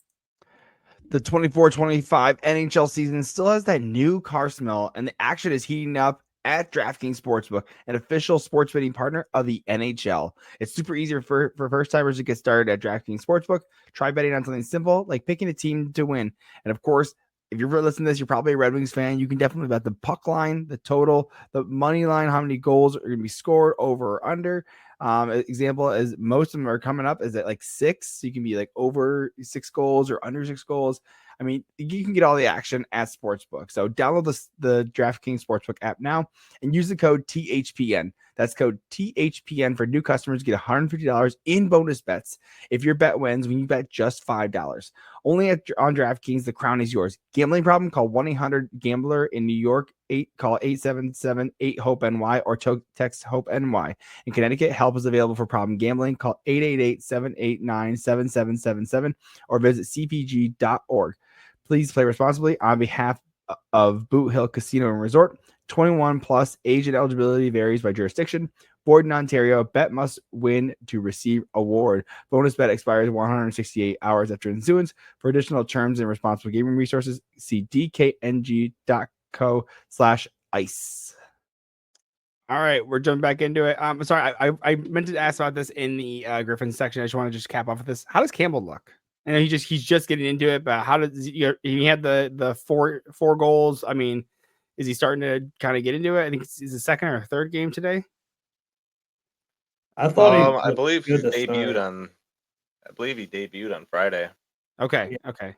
The 24-25 NHL season still has that new car smell, and the action is heating up at DraftKings Sportsbook, an official sports betting partner of the NHL. It's super easy for first-timers to get started at DraftKings Sportsbook. Try betting on something simple like picking a team to win. And of course, if you're listening to this, you're probably a Red Wings fan. You can definitely bet the puck line, the total, the money line, how many goals are going to be scored over or under. Example is most of them are coming up is at like 6. So you can be like over 6 goals or under 6 goals. I mean, you can get all the action at Sportsbook. So download the DraftKings Sportsbook app now and use the code THPN. That's code THPN for new customers. Get $150 in bonus bets if your bet wins when you bet just $5. Only on DraftKings, the crown is yours. Gambling problem? Call 1-800-GAMBLER in New York. Call 877-8-HOPE-NY or text HOPE-NY. In Connecticut, help is available for problem gambling. Call 888-789-7777 or visit cpg.org. Please play responsibly on behalf of Boot Hill Casino and Resort. 21 plus, age and eligibility varies by jurisdiction. Void in Ontario. Bet must win to receive award. Bonus bet expires 168 hours after issuance. For additional terms and responsible gaming resources, see dkng.co/ice. All right, we're jumping back into it. Sorry, I meant to ask about this in the Griffins section. I just want to just cap off with this. How does Campbell look? I know he's just getting into it, but how does he had the four goals? I mean, is he starting to kind of get into it? I think it's the second or third game today. I thought I believe he debuted on Friday. Okay, Yeah. okay.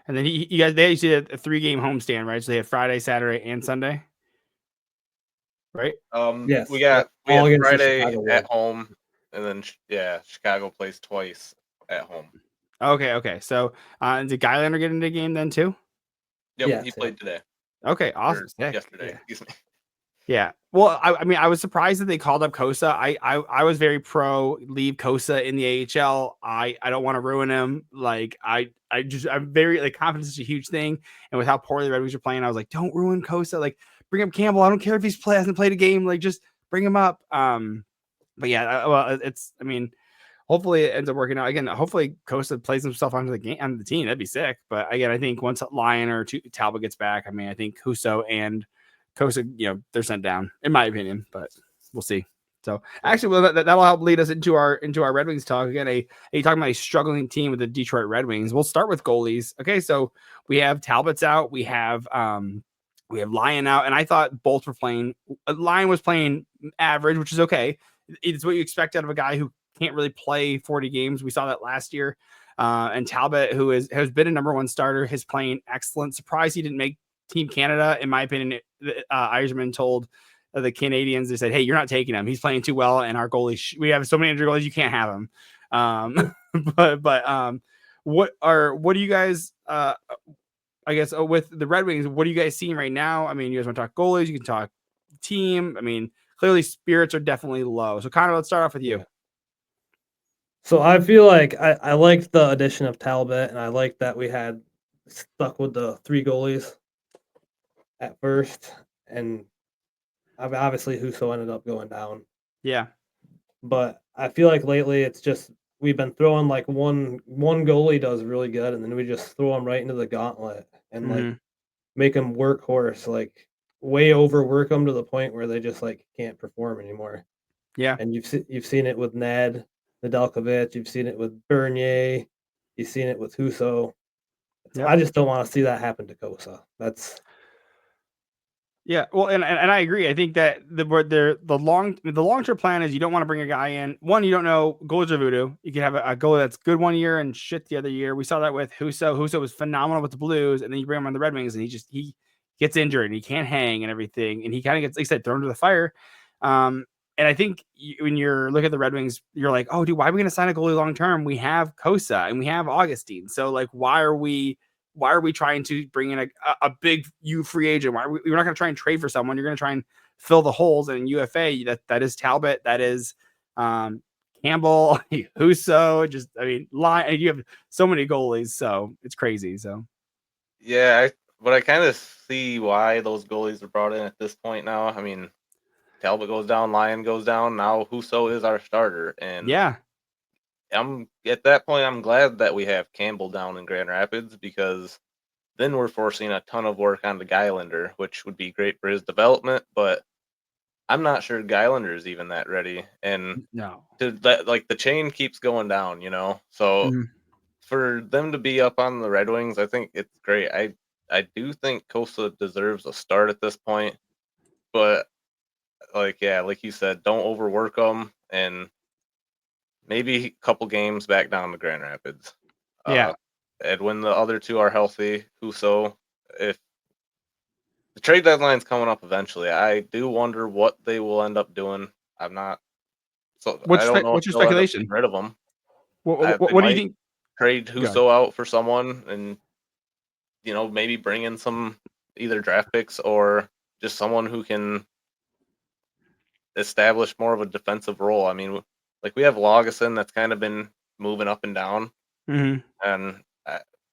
And then they actually had a 3-game homestand, right? So they had Friday, Saturday, and Sunday, right? Yes. We got All against the Friday Chicago at one. home, and then Chicago plays twice at home. Okay. So did Guylander get into the game then too? Yep, Yes, he played today. Okay, awesome. Yesterday. Yeah. Excuse me. Yeah. Well, I mean, I was surprised that they called up Kosa. I was very pro leave Kosa in the AHL. I don't want to ruin him. Like I'm very like confidence is a huge thing. And with how poorly the Red Wings are playing, I was like, don't ruin Kosa. Like bring up Campbell. I don't care if hasn't played a game. Like just bring him up. But yeah, I mean, hopefully it ends up working out. Again, hopefully Kosa plays himself onto the team. That'd be sick. But again, I think once Lyon or Talbot gets back, I mean, I think Husso and Kosa, they're sent down, in my opinion, but we'll see. So actually, well, that'll help lead us into our Red Wings talk. Again, talking about a struggling team with the Detroit Red Wings. We'll start with goalies. Okay, so we have Talbot's out, we have Lyon out, and I thought both were playing. Lyon was playing average, which is okay. It's what you expect out of a guy who can't really play 40 games. We saw that last year. And Talbot, who has been a number 1 starter, is playing excellent. Surprised he didn't make Team Canada. In my opinion, Yzerman told the Canadians, they said, hey, you're not taking him. He's playing too well. And our goalie, we have so many injured goalies, you can't have him. What do you guys, I guess, with the Red Wings, what are you guys seeing right now? I mean, you guys want to talk goalies, you can talk team. I mean, clearly spirits are definitely low. So Connor, let's start off with you. So I feel like I liked the addition of Talbot, and I like that we had stuck with the 3 goalies at first, and obviously Husso ended up going down. Yeah. But I feel like lately it's just we've been throwing like one goalie does really good, and then we just throw him right into the gauntlet and like make them workhorse, like way overwork them to the point where they just like can't perform anymore. Yeah. And you've seen it with Ned Nedeljkovic, you've seen it with Bernier, you've seen it with Husso. Yep. I just don't want to see that happen to Kosa. That's Yeah, well, and I agree. I think that the long term plan is you don't want to bring a guy in. One, you don't know, goalies are voodoo. You can have a goalie that's good one year and shit the other year. We saw that with Husso. Husso was phenomenal with the Blues, and then you bring him on the Red Wings, and he gets injured and he can't hang and everything, and he kind of gets, like I said, thrown to the fire. And I think when you're looking at the Red Wings, you're like, oh, dude, why are we going to sign a goalie long term? We have Kosa and we have Augustine, so like, why are we trying to bring in a big free agent? We're not going to try and trade for someone. You're going to try and fill the holes in UFA. That is Talbot. That is Campbell, Husso. Just, I mean, you have so many goalies, so it's crazy. So yeah, but I kind of see why those goalies are brought in at this point now. I mean, Talbot goes down, Lyon goes down. Now Husso is our starter, and yeah, I'm at that point. I'm glad that we have Campbell down in Grand Rapids, because then we're forcing a ton of work on the Geilander, which would be great for his development. But I'm not sure Geilander is even that ready, and no, like the chain keeps going down, you know. So for them to be up on the Red Wings, I think it's great. I do think Kosa deserves a start at this point, but like you said, don't overwork them, and maybe a couple games back down to Grand Rapids. Yeah. And when the other two are healthy, Husso, if the trade deadline's coming up eventually, I do wonder what they will end up doing. I'm not. So I don't know. What's if your they'll end up speculation? getting rid of them. What They do you might think? trade Go ahead. Husso out for someone, and maybe bring in some either draft picks or just someone who can establish more of a defensive role. I mean, like we have Lagesson that's kind of been moving up and down, and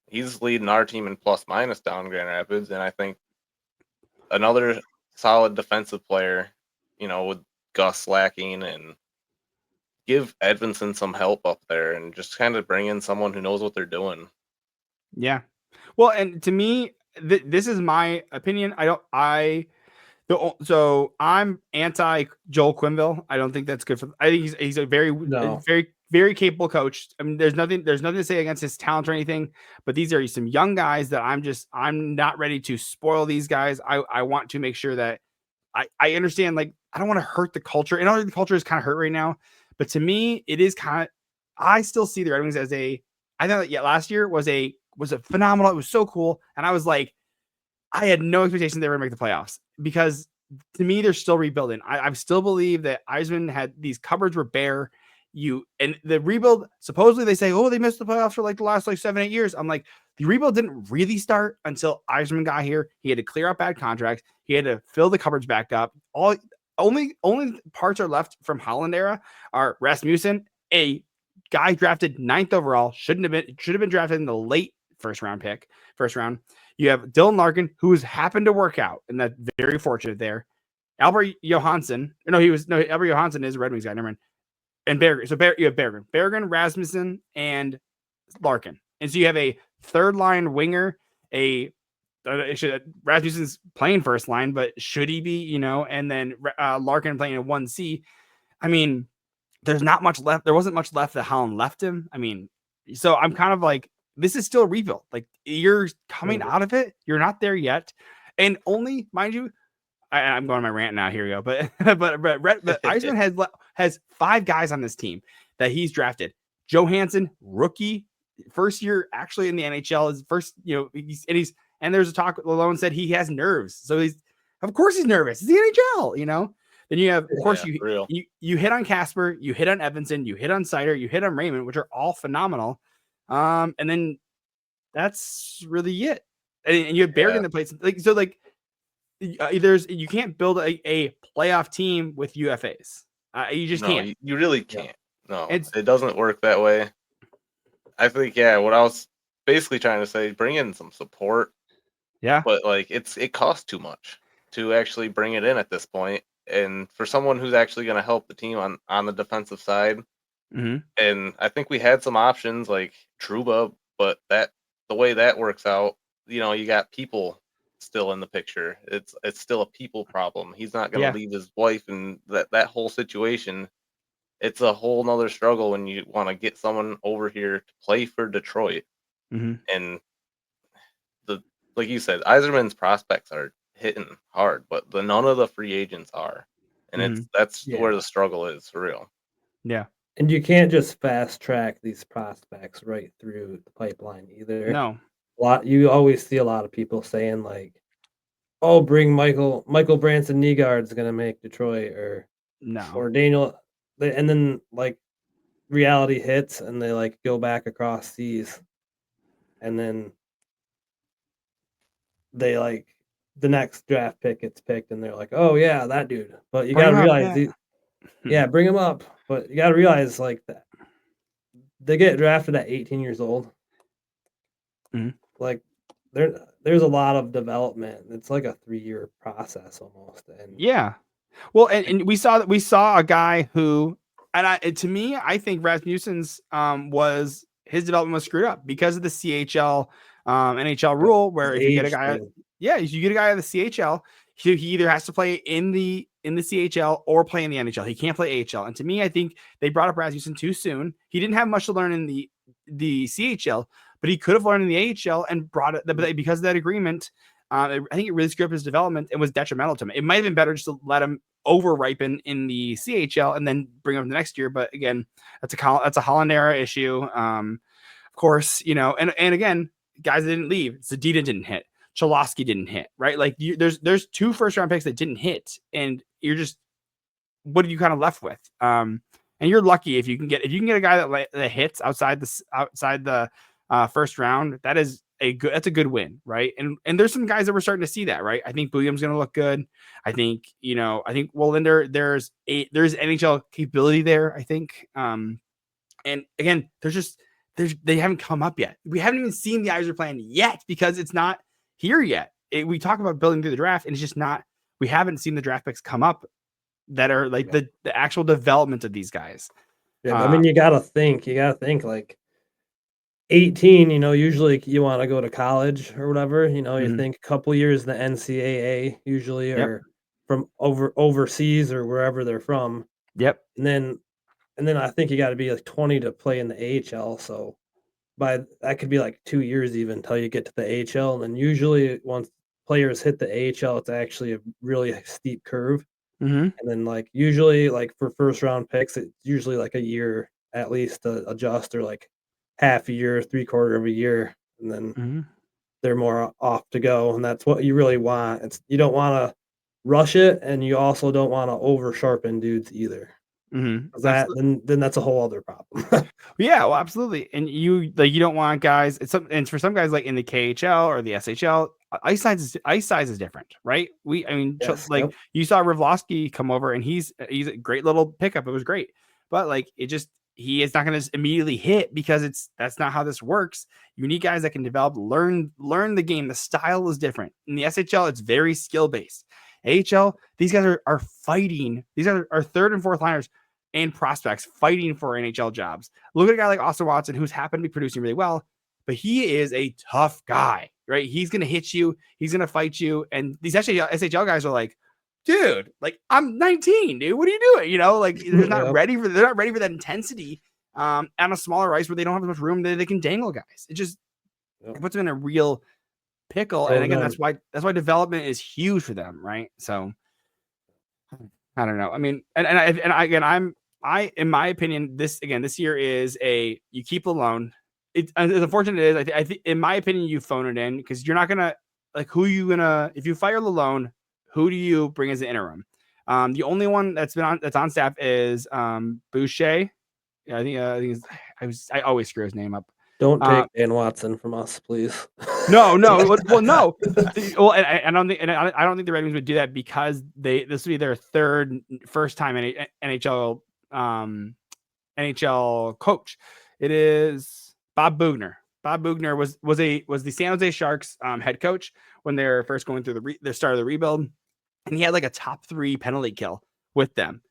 he's leading our team in plus minus down Grand Rapids, and I think another solid defensive player, with Gus lacking, and give Edmonton some help up there, and just kind of bring in someone who knows what they're doing. Yeah. Well, and to me, this is my opinion. So I'm anti Joel Quenneville. I don't think that's good for. I think he's a very, very capable coach. I mean, there's nothing to say against his talent or anything, but these are some young guys that I'm not ready to spoil these guys. I want to make sure that I understand. Like, I don't want to hurt the culture, and the culture is kind of hurt right now. But to me, it is kind of. I still see the Red Wings as a. I thought last year was a phenomenal. It was so cool, and I was like, I had no expectation they were going to make the playoffs, because to me, they're still rebuilding. I still believe that Yzerman had these cupboards were bare. And the rebuild, supposedly they say, oh, they missed the playoffs for like the last 7-8 years. I'm like, the rebuild didn't really start until Yzerman got here. He had to clear out bad contracts. He had to fill the cupboards back up. Only parts are left from Holland era are Rasmussen, a guy drafted 9th overall, should have been drafted in the late first round. You have Dylan Larkin, who's happened to work out, and that's very fortunate there. Albert Johansson. Albert Johansson is a Red Wings guy. Never mind. And Berggren. So you have Berggren, Rasmussen, and Larkin. And so you have a third line winger. Rasmussen's playing first line, but should he be? And then Larkin playing in 1C. I mean, there's not much left. There wasn't much left that Holland left him. I mean, so I'm kind of like, this is still a rebuild. Like, you're coming out of it. You're not there yet. And only, mind you, I'm going on my rant now. Here we go. But Yzerman has 5 guys on this team that he's drafted. Johansson, rookie, first year actually in the NHL. His first, and there's a talk. Lalone said he has nerves, so of course he's nervous. It's the NHL, Then you have, of course, you hit on Casper, you hit on Evanson, you hit on Sider, you hit on Raymond, which are all phenomenal. And then that's really it. And you have Berggren that plays you can't build a playoff team with UFAs. You just can't. You really can't. No, it doesn't work that way. I think what I was basically trying to say, bring in some support. Yeah, but like it costs too much to actually bring it in at this point. and for someone who's actually going to help the team on the defensive side. Mm-hmm. And I think we had some options like Trouba, but the way that works out, you got people still in the picture. It's still a people problem. He's not going to leave his wife, and that whole situation. It's a whole nother struggle when you want to get someone over here to play for Detroit. Mm-hmm. And like you said, Yzerman's prospects are hitting hard, but none of the free agents are. And that's where the struggle is for real. Yeah. And you can't just fast track these prospects right through the pipeline either. No. You always see a lot of people saying like, "Oh, bring Michael Branson Nygaard's gonna make Detroit," or Daniel, and then like reality hits and they like go back across seas, and then they like the next draft pick gets picked and they're like, "Oh yeah, that dude." But you got to realize, bring him up. But you got to realize like that they get drafted at 18 years old. Mm-hmm. Like there's a lot of development. It's like a 3-year process almost. And well, and we saw a guy who, and to me, I think Rasmussen's was his development was screwed up because of the CHL NHL rule, where if you get a guy, you get a guy at the CHL, he either has to play in the CHL or play in the NHL. He can't play AHL. And to me, I think they brought up Rasmussen too soon. He didn't have much to learn in the CHL, but he could have learned in the AHL and brought it. But because of that agreement, I think it really screwed up his development and was detrimental to him. It might have been better just to let him over ripen in the CHL and then bring him the next year. But again, that's a Holland era issue. Of course, and again, guys that didn't leave. Zadina didn't hit. Cholowski didn't hit, right? Like there's 2 first-round picks that didn't hit, and you're just, what are you kind of left with? And you're lucky if you can get a guy that hits outside the first round. That's a good win, right? And there's some guys that we're starting to see that, right? I think William's going to look good. I think Wallinder, there's NHL capability there, I think. And again, they haven't come up yet. We haven't even seen the Yzerplan yet because it's not here yet. We talk about building through the draft, and it's just not. We haven't seen the draft picks come up that are like the actual development of these guys. Yeah, I mean, you gotta think like 18. Usually you want to go to college or whatever. You think a couple years in the NCAA usually, or from overseas or wherever they're from. Yep. And then I think you got to be like 20 to play in the AHL. So that could be like 2 years even until you get to the AHL. And then usually once players hit the AHL, it's actually a really steep curve. Mm-hmm. And then like usually like for first round picks, it's usually like a year at least to adjust, or like half a year, 3/4 of a year. And then they're more off to go. And that's what you really want. You don't want to rush it, and you also don't want to over sharpen dudes either. Mm-hmm. Then that's a whole other problem. Yeah, well, absolutely. And you don't want guys. And for some guys like in the KHL or the SHL, ice size is different, right? You saw Rivlovsky come over, and he's a great little pickup. It was great, but like he is not going to immediately hit because that's not how this works. You need guys that can develop, learn the game. The style is different. In the SHL, it's very skill based. AHL, these guys are fighting. These are 3rd and 4th liners and prospects fighting for NHL jobs. Look at a guy like Austin Watson, who's happened to be producing really well, but he is a tough guy, right? He's going to hit you. He's going to fight you. And these SHL guys are like, dude, like, I'm 19, dude. What are you doing? Like they're not ready for that intensity on a smaller ice where they don't have as much room that they can dangle guys. It just it puts them in a real pickle. And again, that's why development is huge for them, right? So I don't know. I mean, in my opinion, this year is you keep the loan. As unfortunate as it is, I think in my opinion, you phone it in because you're not gonna if you fire the loan, who do you bring as an interim? The only one that's on staff is Boucher. Yeah, I always screw his name up. Don't take Dan Watson from us, please. No. Well, no. Well, and I don't think the Red Wings would do that because this would be their first time NHL coach. It is Bob Boughner. Bob Boughner was the San Jose Sharks head coach when they were first going through the start of the rebuild. and he had like a top 3 penalty kill with them.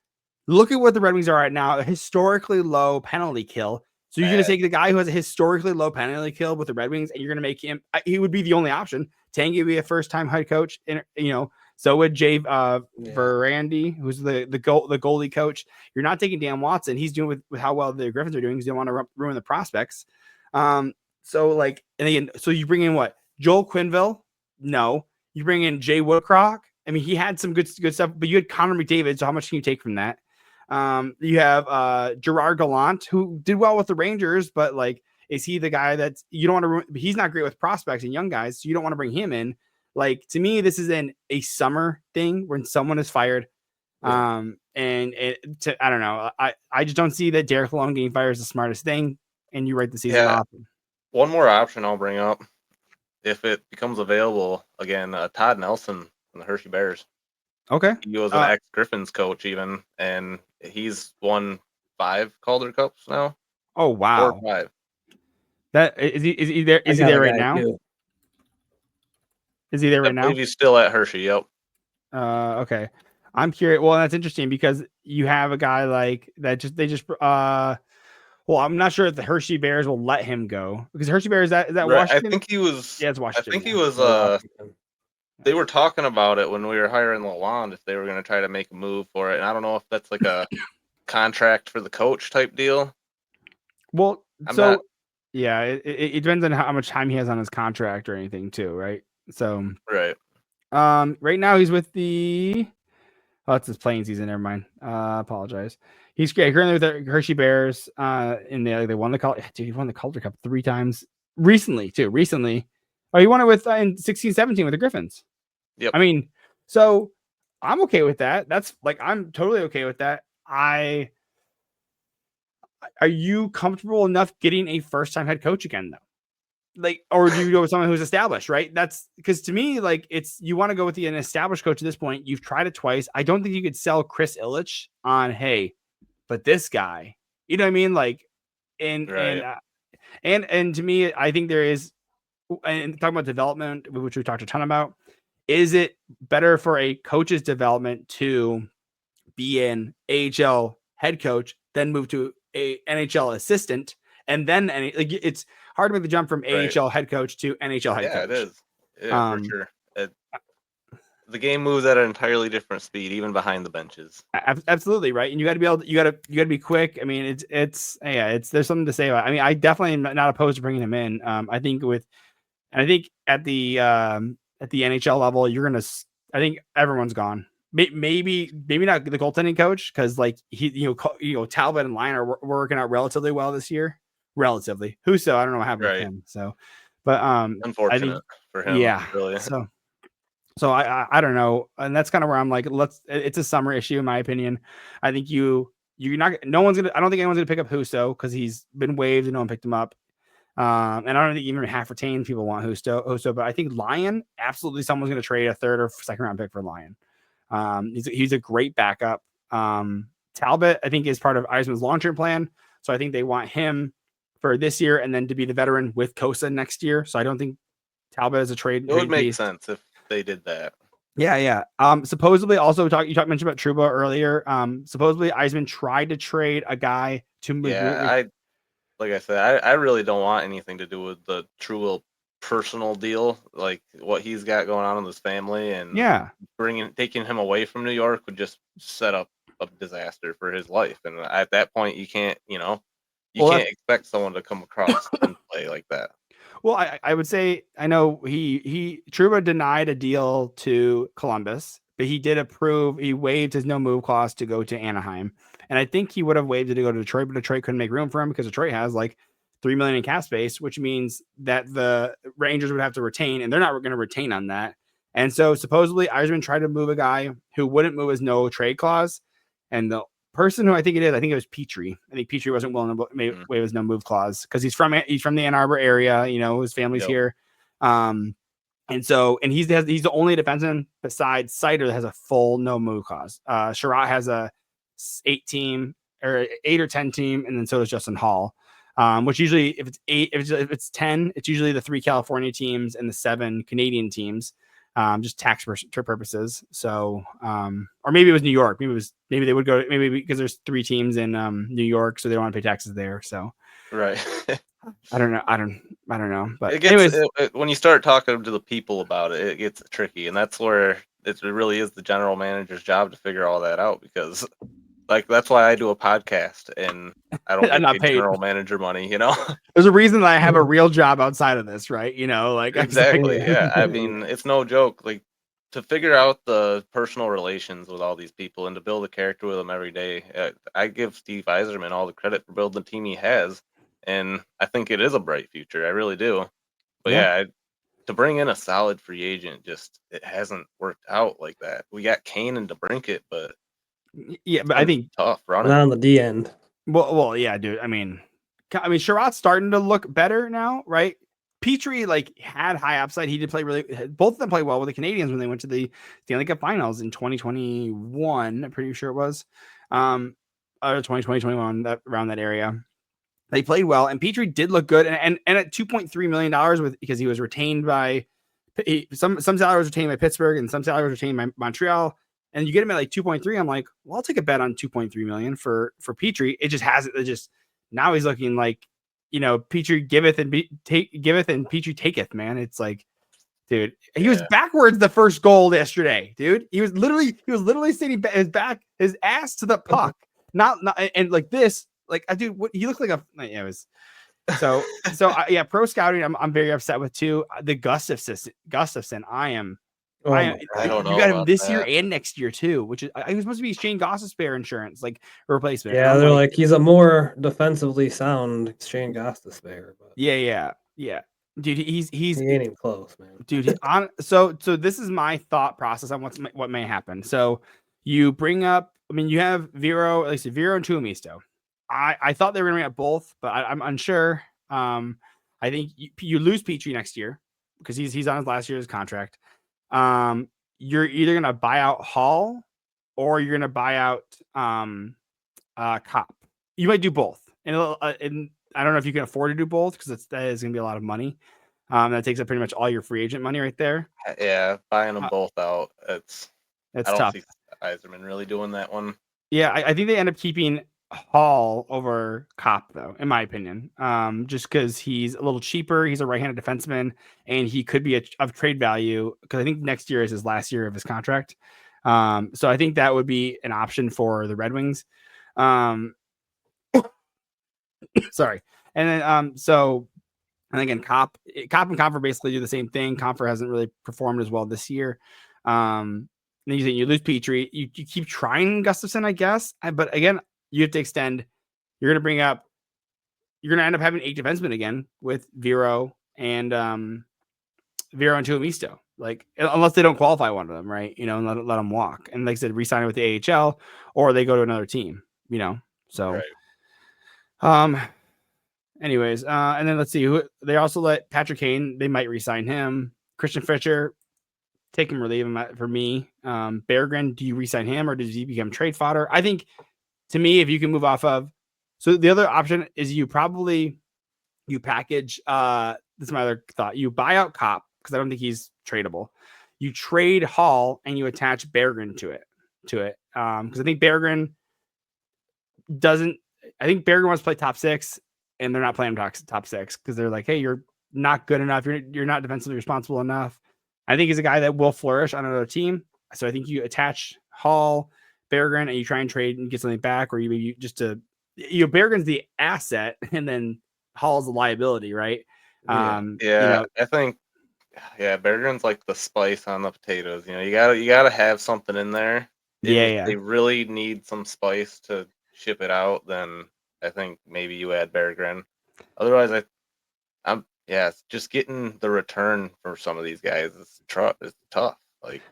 Look at what the Red Wings are at now, a historically low penalty kill. So you're going to take the guy who has a historically low penalty kill with the Red Wings, and you're going to make him, he would be the only option. Tanguy would be a first-time head coach, and so would Jay Verandy, who's the goalie coach. You're not taking Dan Watson. He's doing with how well the Griffins are doing. Because they don't want to ruin the prospects. So like, and again, so you bring in what? Joel Quenneville? No. You bring in Jay Woodcroft. I mean, he had some good stuff, but you had Connor McDavid. So how much can you take from that? You have Gerard Gallant, who did well with the Rangers, but like, is he the guy that's you don't want to? He's not great with prospects and young guys, so you don't want to bring him in. Like, to me, this is a summer thing when someone is fired. I don't know. I just don't see that Derek Lalonde getting fired is the smartest thing, and you write the season off. One more option I'll bring up, if it becomes available again, Todd Nelson from the Hershey Bears. Okay. He was an ex-Griffins coach even, and he's won 5 Calder Cups now. Oh, wow. 4 or 5. That is he there? Is he there right now? Too. Is he there right I now? believe he's still at Hershey. Yep. Okay. I'm curious. Well, that's interesting because you have a guy like that. Well, I'm not sure if the Hershey Bears will let him go because Hershey Bears is that Right. Washington? I think he was. Yeah, it's Washington. I think he was. They were talking about it when we were hiring Lalonde if they were going to try to make a move for it, and I don't know if that's like a contract for the coach type deal. Well, it depends on how much time he has on his contract or anything too, right? So right. Right now he's with the. Oh, it's his playing season. Never mind. Apologize. He's currently with the Hershey Bears. They won the Calder. Dude, he won the Calder Cup 3 times recently too. Oh, he won it with in 16-17 with the Griffins. Yep. I mean, so I'm okay with that. That's like I'm totally okay with that. Are you comfortable enough getting a first-time head coach again though? Like, or do you go with someone who's established, right? That's because to me, like, you want to go with an established coach at this point. You've tried it twice. I don't think you could sell Chris Ilitch on, hey, but this guy, you know what I mean? Like, and to me, I think there is, and talking about development, which we talked a ton about, is it better for a coach's development to be an AHL head coach, then move to a NHL assistant, and then it's hard to make the jump from AHL head coach to NHL head coach. Yeah, it is. Yeah, for sure. The game moves at an entirely different speed, even behind the benches. Absolutely right, and you got to be able. You got to be quick. I mean, there's something to say about it. I mean, I definitely am not opposed to bringing him in. I think at the NHL level, I think everyone's gone. Maybe not the goaltending coach because like Talbot and Lyon are working out relatively well this year. Relatively. Husso, I don't know what happened with him. So, but unfortunate for him. Yeah. Really. So I don't know, and that's kind of where I'm like, it's a summer issue in my opinion. I think I don't think anyone's gonna pick up Husso because he's been waived and no one picked him up. And I don't think even half retained people want Husso, but I think Lyon, absolutely someone's gonna trade a 3rd or 2nd round pick for Lyon. He's a great backup. Talbot, I think, is part of Yzerman's long-term plan. So I think they want him for this year and then to be the veteran with Kosa next year. So I don't think Talbot is a trade. It would make sense if they did that. Yeah. Supposedly also mentioned about Trouba earlier. Supposedly Yzerman tried to trade a guy to move. Yeah, like I said, I really don't want anything to do with the Trouba personal deal, like what he's got going on in his family, and taking him away from New York would just set up a disaster for his life. And at that point, you can't expect someone to come across and play like that. Well, I would say, I know Trouba denied a deal to Columbus, but he did he waived his no move clause to go to Anaheim. And I think he would have waived it to go to Detroit, but Detroit couldn't make room for him because Detroit has like $3 million in cap space, which means that the Rangers would have to retain, and they're not going to retain on that. And so supposedly Yzerman tried to move a guy who wouldn't move his no trade clause. And the person who I think it was Petrie. I think Petrie wasn't willing to waive his no move clause because he's from the Ann Arbor area. His family's here. And he's the only defenseman besides Sider that has a full no move clause. Sherratt has a 8 or 10 team, and then so does Justin Hall. Which usually if it's 10, it's usually the 3 California teams and the 7 Canadian teams. just tax purposes. So, or maybe it was New York. Maybe they would go, maybe because there's 3 teams in New York, so they don't want to pay taxes there. So, Right. I don't know. I don't know. But It gets anyways, when you start talking to the people about it, it gets tricky, and that's where it really is the general manager's job to figure all that out. Because, like, that's why I do a podcast, and I don't I'm get not paid. general manager money. You know, There's a reason that I have a real job outside of this, right? You know, like exactly. Yeah, I mean, it's no joke. Like, to figure out the personal relations with all these people and to build a character with them every day, I give Steve Yzerman all the credit for building the team he has, and I think it is a bright future. I really do. But yeah, to bring in a solid free agent, just it hasn't worked out like that. We got Kane and DeBrincat, but yeah, but I think tough running. Not on the D end. well, yeah, dude. I mean, Sherrod's starting to look better now, right? Petrie like had high upside. He did play both of them played well with the Canadians when they went to the Stanley Cup Finals in 2021. I'm pretty sure it was, or 2020, 21, that around that area. They played well, and Petrie did look good. And at $2.3 million because he was retained by some salary was retained by Pittsburgh and some salary was retained by Montreal. And you get him at like 2.3. I'm like, well, I'll take a bet on 2.3 million for Petrie. It just has it. Now he's looking like, Petrie giveth and Petrie taketh, man. It's like, dude, he was backwards the first goal yesterday, dude. He was literally sitting his ass to the puck, not and like this, like, dude, he looked like it was. So yeah, pro scouting, I'm very upset with too. The Gustafson, I don't know. You got him this year and next year too, which is he was supposed to be Shane Gostisbehere insurance, like replacement. Yeah, they're like he's a more defensively sound Shane Gostisbehere. But yeah, dude, he ain't even close, man. Dude, so this is my thought process on what may happen. So you bring up, you have Vero and Tuomisto. I thought they were gonna bring up both, but I'm unsure. I think you lose Petrie next year because he's on his last year's contract. You're either gonna buy out Hall or you're gonna buy out Cop. You might do both, and I don't know if you can afford to do both because that is gonna be a lot of money. That takes up pretty much all your free agent money right there. Yeah, buying them both out. It's tough. I don't see Yzerman really doing that one. Yeah, I think they end up keeping Hall over Cop, though, in my opinion. Just because he's a little cheaper, he's a right-handed defenseman, and he could be of trade value because I think next year is his last year of his contract. So I think that would be an option for the Red Wings. Sorry, and then and again, Cop and Comfer basically do the same thing. Comfer hasn't really performed as well this year. Then you lose Petrie, you keep trying Gustafson, I guess, but again, you have to extend. You're going to end up having 8 defensemen again with Vero and Tuomisto, like, unless they don't qualify one of them, right? And let them walk. And like I said, re-sign it with the AHL or they go to another team, so, right. Anyways, and then let's see who they also let Patrick Kane. They might re-sign him. Christian Fischer, take him or leave him for me. Berggren, do you re-sign him or does he become trade fodder? I think, to me, if you can move off of, so the other option is you package. This is my other thought. You buy out Cop because I don't think he's tradable. You trade Hall and you attach Berggren to it. Because I think Berggren wants to play top 6. And they're not playing top 6 because they're like, hey, you're not good enough. You're not defensively responsible enough. I think he's a guy that will flourish on another team. So I think you attach Hall, Berggren, and you try and trade and get something back, or you just Berggren's the asset, and then Hall's the liability, right? I think, Berggren's like the spice on the potatoes. You gotta have something in there. If they really need some spice to ship it out, then I think maybe you add Berggren. Otherwise, it's just getting the return for some of these guys is tough. Like,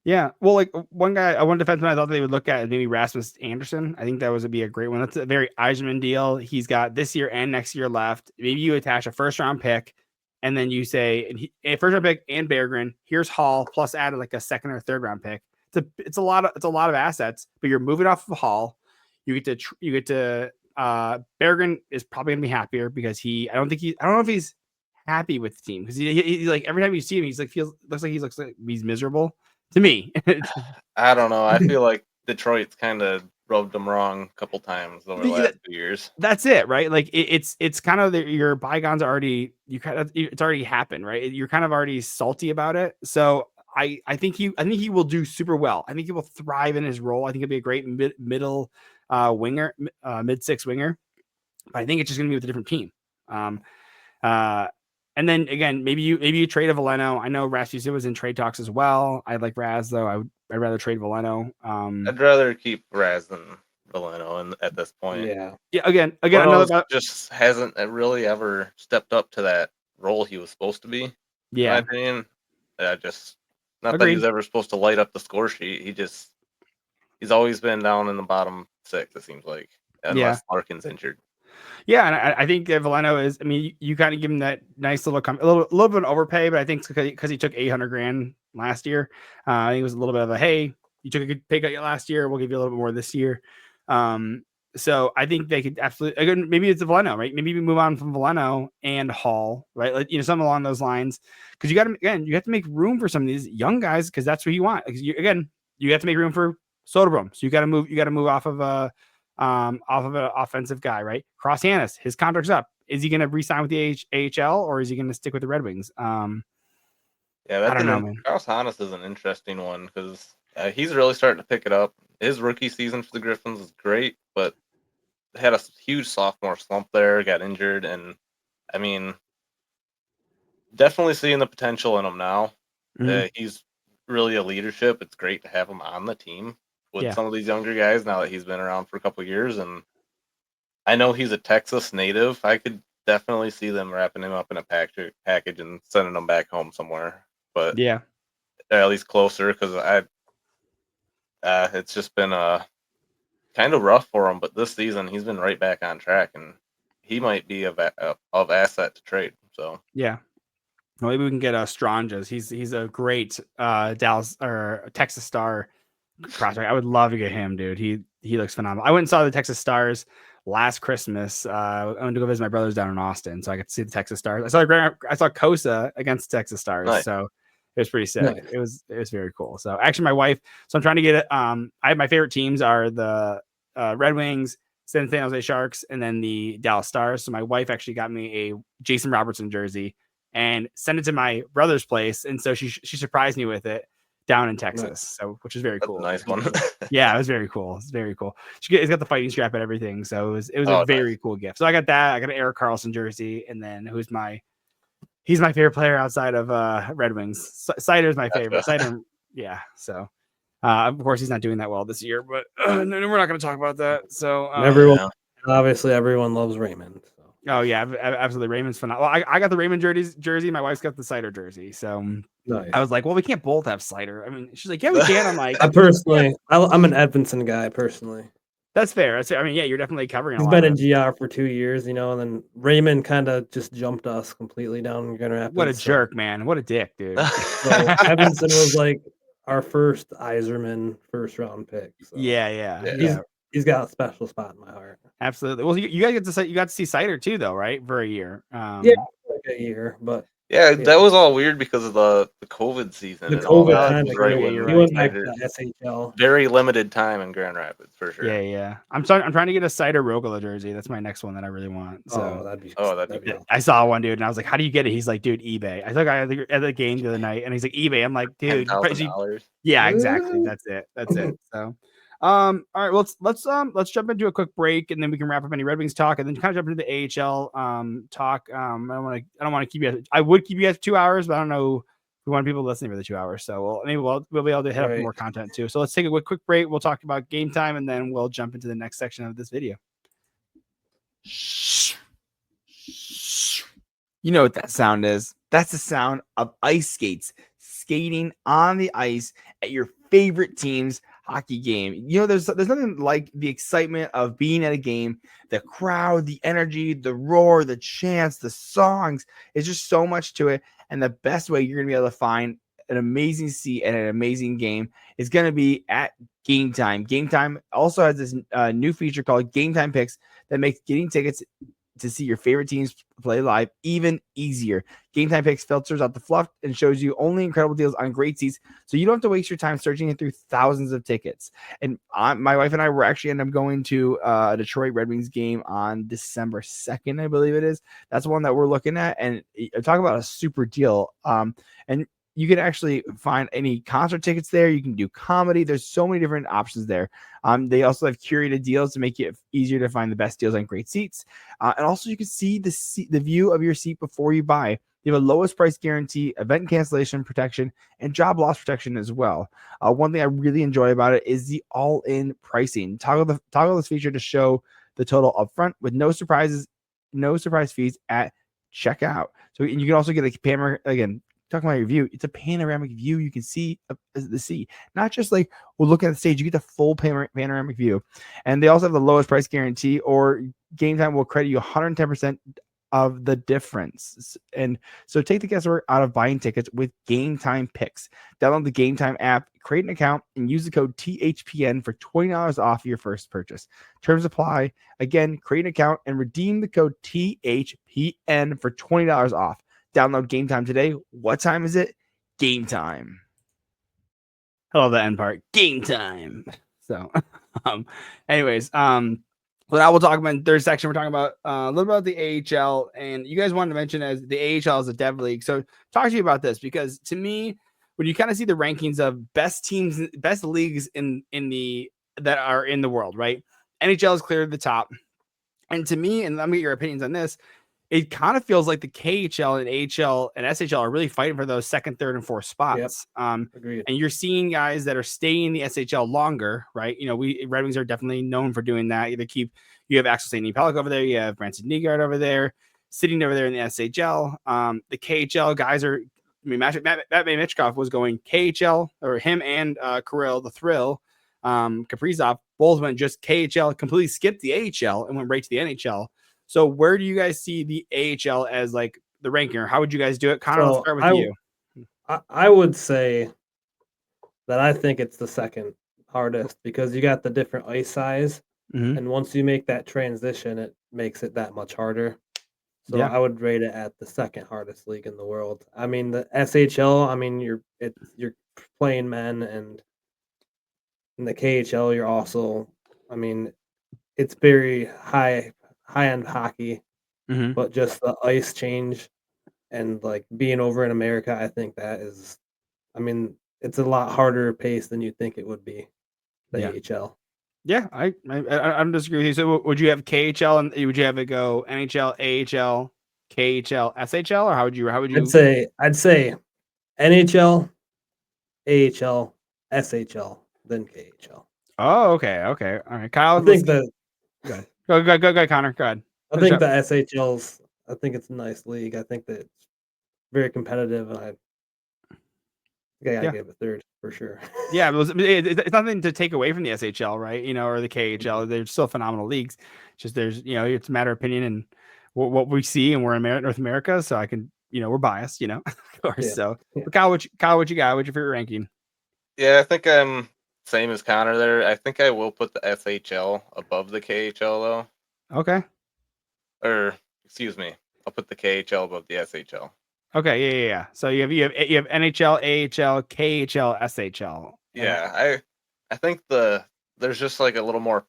yeah, well, like one defenseman I thought they would look at is maybe Rasmus Anderson. I think that would be a great one. That's a very Yzerman deal. He's got this year and next year left. Maybe you attach a first-round pick, and then you say a first-round pick and Berggren. Here's Hall plus added like a second or third-round pick. It's a lot of assets, but you're moving off of Hall. You get to Berggren is probably gonna be happier because I don't know if he's happy with the team because he like every time you see him, he's like looks like he's miserable to me. I don't know. I feel like Detroit's kind of rubbed them wrong a couple times over the last 2 years. That's it, right? Like it's kind of your bygones already. It's already happened, right? You're kind of already salty about it. So I think he will do super well. I think he will thrive in his role. I think he'll be a great middle winger, mid-six winger. But I think it's just going to be with a different team. And then again, maybe you trade a Veleno. I know Rasmussen was in trade talks as well. I like Raz though. I'd rather trade Veleno. I'd rather keep Raz than Veleno at this point. Yeah. Again, another just hasn't really ever stepped up to that role he was supposed to be. Yeah. In my opinion, not Agreed. that he's ever supposed to light up the score sheet. He's always been down in the bottom six. It seems like, unless Larkin's injured. Yeah, and I think that Veleno is. I mean, you kind of give him that nice little a little bit of an overpay, but I think because he took $800,000 last year, I think it was a little bit of a hey, you took a good pay cut last year, we'll give you a little bit more this year. So I think they could absolutely. Again, maybe it's a Veleno, right? Maybe we move on from Veleno and Hall, right? Like something along those lines, because you have to make room for some of these young guys because that's what you want. You have to make room for Soderblom, so you got to move off of an offensive guy, right? Cross Hannes, his contract's up. Is he going to re-sign with the AHL or is he going to stick with the Red Wings? I don't know, man. Cross Hannes is an interesting one because he's really starting to pick it up. His rookie season for the Griffins was great, but had a huge sophomore slump there, got injured, and I mean, definitely seeing the potential in him now. Mm-hmm. He's really a leadership. It's great to have him on the team with some of these younger guys now that he's been around for a couple of years. And I know he's a Texas native. I could definitely see them wrapping him up in a package and sending him back home somewhere. But at least closer because it's just been kind of rough for him. But this season he's been right back on track, and he might be of asset to trade. So well, maybe we can get Stranges. He's a great Dallas or Texas Star prospect. I would love to get him, dude. He looks phenomenal. I went and saw the Texas Stars last Christmas. I went to go visit my brothers down in Austin, so I got to see the Texas Stars. I saw Cosa against Texas Stars, so it was pretty sick. Nice. It was very cool. So actually, my wife. So I'm trying to get it. I have my favorite teams are the Red Wings, San Jose Sharks, and then the Dallas Stars. So my wife actually got me a Jason Robertson jersey and sent it to my brother's place, and so she surprised me with it down in Texas, so which is very cool. Nice one. Yeah, it was very cool. It's very cool. It's got the fighting strap and everything, so it was a very cool gift. So I got that. I got an Erik Karlsson jersey, and then he's my favorite player outside of Red Wings. Seider's my favorite. Seider, yeah. So of course he's not doing that well this year, but we're not going to talk about that. So obviously everyone loves Raymond. So. Oh yeah, absolutely. Raymond's phenomenal. Well, I got the Raymond jersey. My wife's got the Seider jersey. So nice. I was like, well, we can't both have Seider. I mean, she's like, yeah, we can. I'm like, I'm an Edmonton guy personally. That's fair. I mean, yeah, you're definitely covering. He's been in GR for 2 years, and then Raymond kind of just jumped us completely down in Grand Rapids. What a jerk, man! What a dick, dude. So Edmonton was like our first Yzerman first round pick. So. Yeah. He's got a special spot in my heart. Absolutely. Well, you guys got to see Seider too, though, right? For a year. Like a year, but that was all weird because of the COVID season. The COVID time, he went back to the SHL. Very limited time in Grand Rapids for sure. Yeah. I'm trying to get a Seider Rogala jersey. That's my next one that I really want. So that'd be cool. I saw one, dude, and I was like, "How do you get it?" He's like, "Dude, eBay." I took at the game the other night, and he's like, "eBay." I'm like, "Dude, $10,000. Yeah, exactly. That's it. So. All right, well, let's jump into a quick break and then we can wrap up any Red Wings talk and then kind of jump into the AHL talk. I don't want to keep you. I would keep you guys 2 hours, but I don't know if we want people listening for the 2 hours. So maybe we'll be able to hit up more content too. So let's take a quick break. We'll talk about game time and then we'll jump into the next section of this video. You know what that sound is? That's the sound of ice skates skating on the ice at your favorite team's hockey game. There's nothing like the excitement of being at a game, the crowd, the energy, the roar, the chants, the songs. It's just so much to it. And the best way you're going to be able to find an amazing seat and an amazing game is going to be at Game Time. Game Time also has this new feature called Game Time Picks that makes getting tickets to see your favorite teams play live even easier. Game Time Picks filters out the fluff and shows you only incredible deals on great seats, so you don't have to waste your time searching through thousands of tickets. And my wife and I were actually end up going to a Detroit Red Wings game on December 2nd, I believe it is. That's one that we're looking at, and talk about a super deal. And you can actually find any concert tickets there. You can do comedy. There's so many different options there. They also have curated deals to make it easier to find the best deals on great seats. And also you can see the view of your seat before you buy. You have a lowest price guarantee, event cancellation protection, and job loss protection as well. One thing I really enjoy about it is the all-in pricing. Toggle this feature to show the total upfront with no surprise fees at checkout. So you can also get a panoramic, again, talking about your view, it's a panoramic view. You can see the sea, not just like we're looking at the stage. You get the full panoramic view. And they also have the lowest price guarantee, or Game Time will credit you 110% of the difference. And so take the guesswork out of buying tickets with Game Time Picks. Download the Game Time app, create an account, and use the code THPN for $20 off your first purchase. Terms apply. Again, create an account and redeem the code THPN for $20 off. Download Game Time today. What time is it? Game time. I love the end part. Game time. So, anyways, well, now we'll talk about in the third section. We're talking about a little about the AHL, and you guys wanted to mention as the AHL is a dev league. So, talk to you about this, because to me, when you kind of see the rankings of best teams, best leagues in the that are in the world, right? NHL is clear at the top, and to me, and let me get your opinions on this. It kind of feels like the KHL and AHL and SHL are really fighting for those second, third, and fourth spots. Yep. Agreed. And you're seeing guys that are staying in the SHL longer, right? You know, Red Wings are definitely known for doing that. You have Axel St. Pellick over there, you have Branson Nygaard over there, sitting over there in the SHL. The KHL guys are, I mean, Matt Michkov was going KHL, or him and Kirill, the Thrill, Kaprizov, both went just KHL, completely skipped the AHL and went right to the NHL. So where do you guys see the AHL as like the ranking, or how would you guys do it? Connor, let's start with you. I would say that I think it's the second hardest, because you got the different ice size, and once you make that transition, it makes it that much harder. So I would rate it at the second hardest league in the world. I mean, the SHL, I mean, you're playing men, and in the KHL, you're also, I mean, it's very high-end hockey, but just the ice change and like being over in America, I think that is, I mean, it's a lot harder pace than you think it would be, the AHL. Yeah, I disagree with you. So would you have KHL and would you have it go NHL, AHL, KHL, SHL, or how would you? I'd say NHL, AHL, SHL, then KHL. Oh, okay, all right. Kyle, I think that. Go, Connor. Go ahead. I think the SHL's. I think it's a nice league. I think that it's very competitive, and I gotta give it third for sure. Yeah, it's nothing to take away from the SHL, right? You know, or the KHL. They're still phenomenal leagues. Just there's, you know, it's a matter of opinion and what we see, and we're in North America, so I can, you know, we're biased, you know, of course. Yeah. So, but Kyle, what you got? What's your favorite ranking? Yeah, I think I'm same as Connor there. I think I will put the SHL above the KHL though. Okay. Or excuse me, I'll put the KHL above the SHL. Okay, yeah. So you have NHL, AHL, KHL, SHL. Yeah, I think there's just like a little more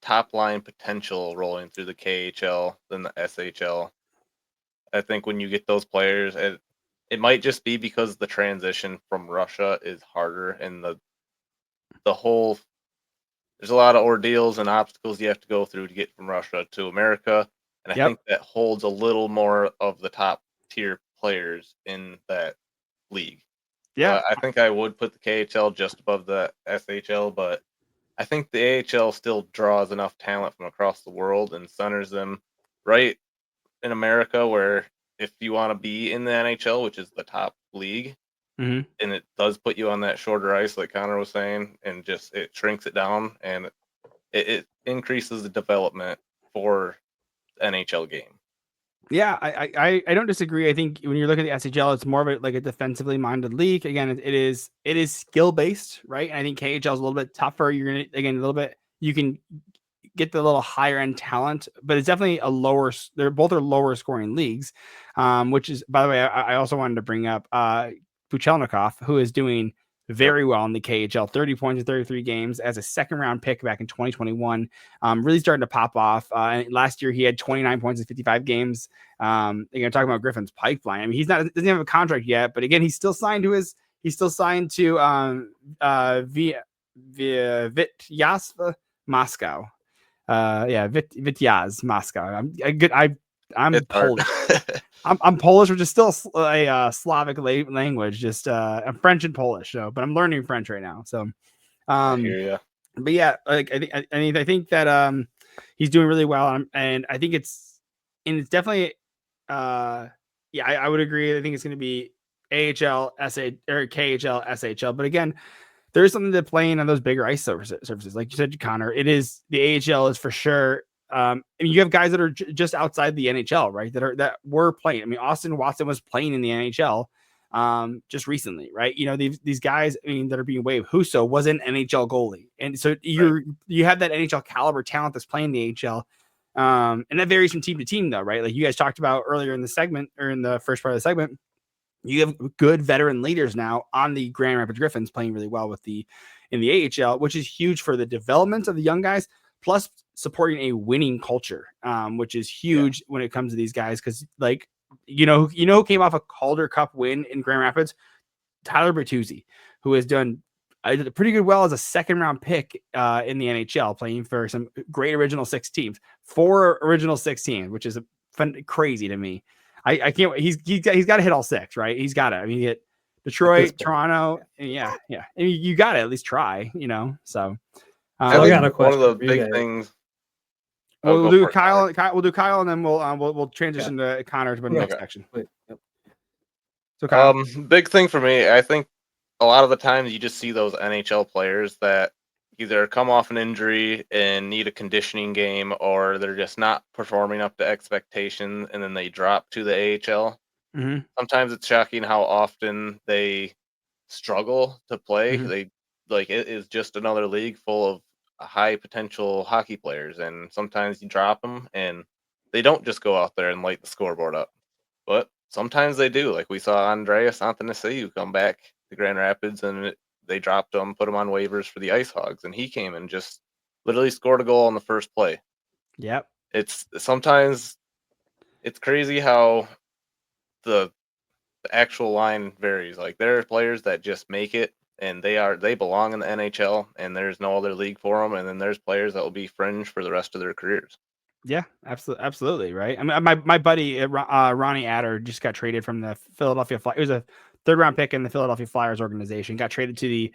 top line potential rolling through the KHL than the SHL. I think when you get those players, it might just be because the transition from Russia is harder, and the whole, there's a lot of ordeals and obstacles you have to go through to get from Russia to America, and I think that holds a little more of the top tier players in that league. Yeah, I think I would put the KHL just above the SHL, but I think the AHL still draws enough talent from across the world and centers them right in America, where if you want to be in the NHL, which is the top league, and it does put you on that shorter ice, like Connor was saying, and just it shrinks it down, and it increases the development for the NHL game. Yeah, I don't disagree. I think when you're looking at the SHL, it's more of a defensively minded league. Again, it is skill based, right? And I think KHL is a little bit tougher. You're gonna, again, a little bit, you can get the little higher end talent, but it's definitely they're both lower scoring leagues, which is, by the way, I also wanted to bring up Puchelnikov, who is doing very well in the KHL, 30 points in 33 games as a second round pick back in 2021. Really starting to pop off. Last year he had 29 points in 55 games. You're talking about Griffin's pipeline. I mean, doesn't have a contract yet, but again, he's still signed to Vityaz Moscow. Vityaz Moscow. I'm Polish. I'm Polish, which is still a Slavic language. Just I'm French and Polish, but I'm learning French right now. So, I hear ya. But yeah, like I think that he's doing really well, and I think it's definitely I would agree. I think it's going to be AHL, or KHL, SHL. But again, there is something to playing on those bigger ice surfaces, like you said, Connor. It is the AHL is for sure. I mean, you have guys that are just outside the NHL, right? That were playing. I mean, Austin Watson was playing in the NHL just recently, right? These guys, I mean, that are being waived. Husso was an NHL goalie, and so you have that NHL caliber talent that's playing the AHL. And that varies from team to team, though, right? Like you guys talked about earlier in the segment, or in the first part of the segment. You have good veteran leaders now on the Grand Rapids Griffins playing really well in the AHL, which is huge for the development of the young guys, plus supporting a winning culture, which is huge when it comes to these guys. Because who came off a Calder Cup win in Grand Rapids? Tyler Bertuzzi, who has done pretty good well as a second round pick in the NHL, playing for some great original six teams, 4 original 6 teams, which is crazy to me. I can't. He's got to hit all 6, right? He's got to. I mean, hit Detroit, Toronto. Yeah. I mean, you got to at least try. So I got a question. One of the big things. We'll do Kyle. We'll do Kyle, and then we'll transition to Connor to the next section. So, Kyle. Big thing for me, I think a lot of the times you just see those NHL players that either come off an injury and need a conditioning game, or they're just not performing up to expectation, and then they drop to the AHL. Mm-hmm. Sometimes it's shocking how often they struggle to play. Mm-hmm. It is just another league full of high potential hockey players, and sometimes you drop them and they don't just go out there and light the scoreboard up, but sometimes they do. Like we saw Andreas Antanasiou come back to Grand Rapids, and they dropped him, put him on waivers for the Ice Hogs, and he came and just literally scored a goal on the first play. Yep. Sometimes it's crazy how the actual line varies. Like there are players that just make it, and they belong in the NHL, and there's no other league for them. And then there's players that will be fringe for the rest of their careers. Yeah, absolutely, right. I mean, my buddy Ronnie Adder just got traded from the Philadelphia Flyers. It was a 3rd round pick in the Philadelphia Flyers organization. Got traded to the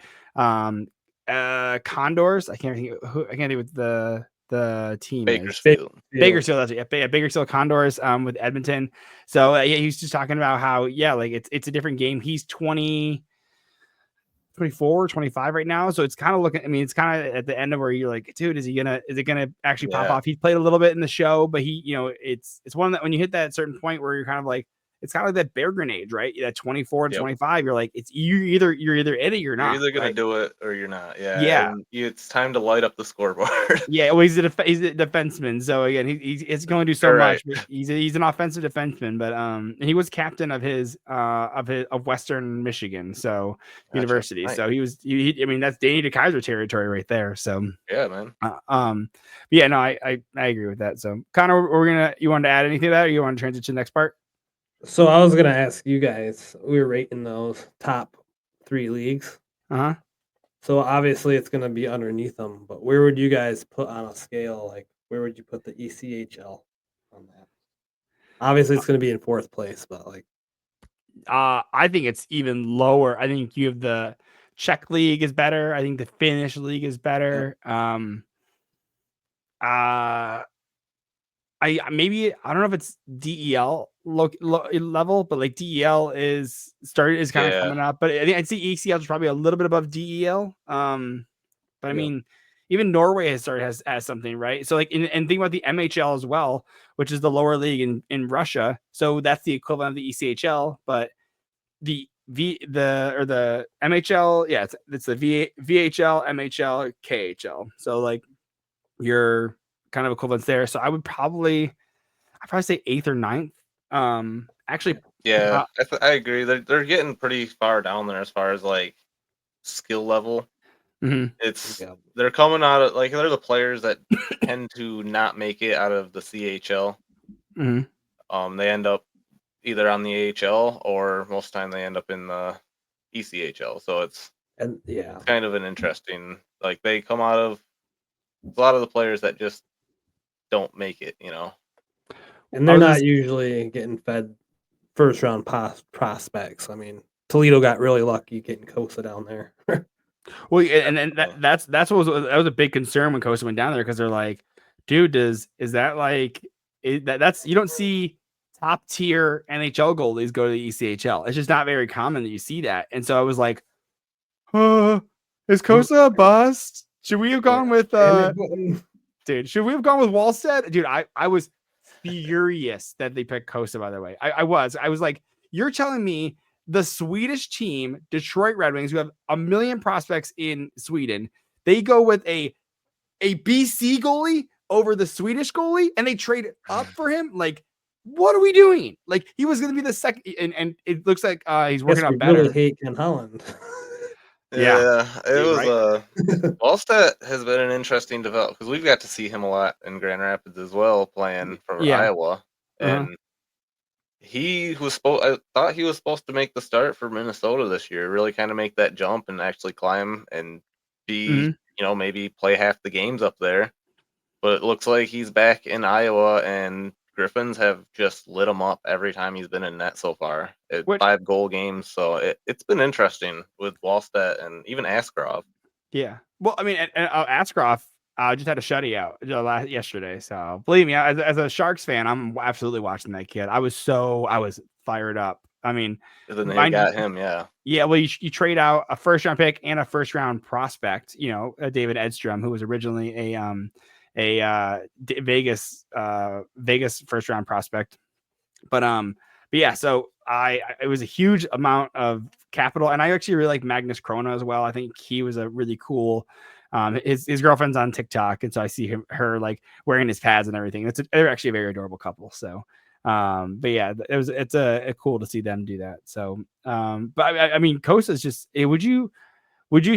Condors. I can't think what the team Bakersfield. Bakersfield, that's it. Yeah, Bakersfield Condors with Edmonton. So he was just talking about how it's a different game. He's 24, 25 right now. So it's kind of it's kind of at the end of where you're like, dude, is it gonna actually pop off? He played a little bit in the show, but he, it's one that when you hit that certain point where you're kind of like, it's kind of like that bear grenade, right? That 24 to 25, you're like, you're either in it or you're not. You're either going to do it or you're not. Yeah. Yeah. And it's time to light up the scoreboard. Yeah. Well, he's a defenseman. So again, he's going to do so much, but he's an offensive defenseman, but he was captain of of Western Michigan. So university. Nice. So I mean, that's Danny DeKaiser territory right there. So yeah, man. Yeah, no, I agree with that. So Connor, you wanted to add anything to that, or you want to transition to the next part? So I was going to ask you guys, we were rating those top 3 leagues. Uh-huh. So obviously it's going to be underneath them, but where would you guys put on a scale? Like, where would you put the ECHL on that? Obviously it's going to be in 4th place, but like. I think it's even lower. I think you have the Czech league is better. I think the Finnish league is better. Yeah. I don't know if it's DEL level, but like DEL is kind of coming up. But I think I'd say ECL is probably a little bit above DEL. But I mean, even Norway has something, right? So like, and think about the MHL as well, which is the lower league in Russia. So that's the equivalent of the ECHL, but the MHL, it's the VHL, MHL, KHL. So like kind of equivalence there. So I'd probably say 8th or 9th. Actually, yeah, I agree. They're getting pretty far down there as far as like skill level. Mm-hmm. They're coming out of like they're the players that tend to not make it out of the CHL. Mm-hmm. They end up either on the AHL or most of the time they end up in the ECHL. So it's kind of an interesting, like they come out of a lot of the players that just don't make it, And they're not usually getting fed first round prospects. I mean, Toledo got really lucky getting Costa down there. Well, and that's that was a big concern when Costa went down there because they're like, dude, that's you don't see top tier NHL goalies go to the ECHL. It's just not very common that you see that. And so I was like, is Costa a bust? Should we have gone with dude? Should we have gone with Wallstead? Dude, I was furious that they picked Costa. By the way, I was like, you're telling me the Swedish team, Detroit Red Wings, who have a million prospects in Sweden, they go with a BC goalie over the Swedish goalie, and they trade up for him? Like, what are we doing? Like, he was going to be the second, and it looks like he's working out better. Really hate Ken Holland. Yeah, it was. Right? Wallstedt has been an interesting development because we've got to see him a lot in Grand Rapids as well, playing for Iowa, and I thought he was supposed to make the start for Minnesota this year, really kind of make that jump and actually climb and be, maybe play half the games up there. But it looks like he's back in Iowa, and Griffins have just lit him up every time he's been in net so far. 5-goal games, so it's been interesting with Wallstedt and even Askarov. Yeah, well, I mean, and Askarov just had a shutout yesterday, so believe me, as a Sharks fan, I'm absolutely watching that kid. I was fired up. I mean, then they got him, yeah. Well, you trade out a first round pick and a first round prospect. David Edstrom, who was originally a Vegas first round prospect, but yeah. So it was a huge amount of capital, and I actually really like Magnus Krona as well. I think he was a really cool. His girlfriend's on TikTok, and so I see her like wearing his pads and everything. They're actually a very adorable couple. So, but yeah, it's cool to see them do that. So, but I mean, Costa's just. Would you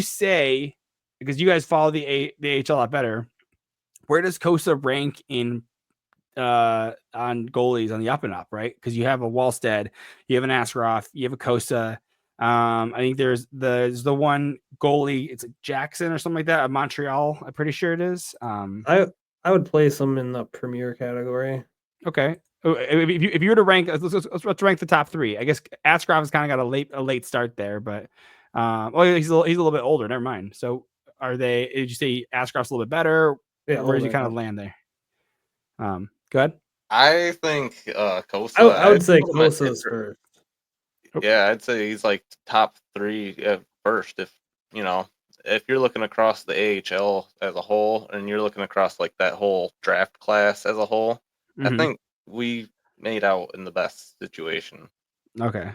say, because you guys follow the AHL a lot better, where does Costa rank in on goalies on the up and up, right? Because you have a Wallstead, you have an Askarov, you have a Costa. I think there's the one goalie, it's Jackson or something like that, of Montreal. I'm pretty sure it is. I would place them in the premier category. Okay. If you were to rank, let's rank the top 3. I guess Askarov has kind of got a late start there, but he's a little bit older. Never mind. So did you say Askarov's a little bit better? Yeah, where does he kind of land there? Go ahead. I think Costa. I would say Costa's first. Yeah, I'd say he's like top 3 first. If you're looking across the AHL as a whole, and you're looking across like that whole draft class as a whole, I think we made out in the best situation. Okay.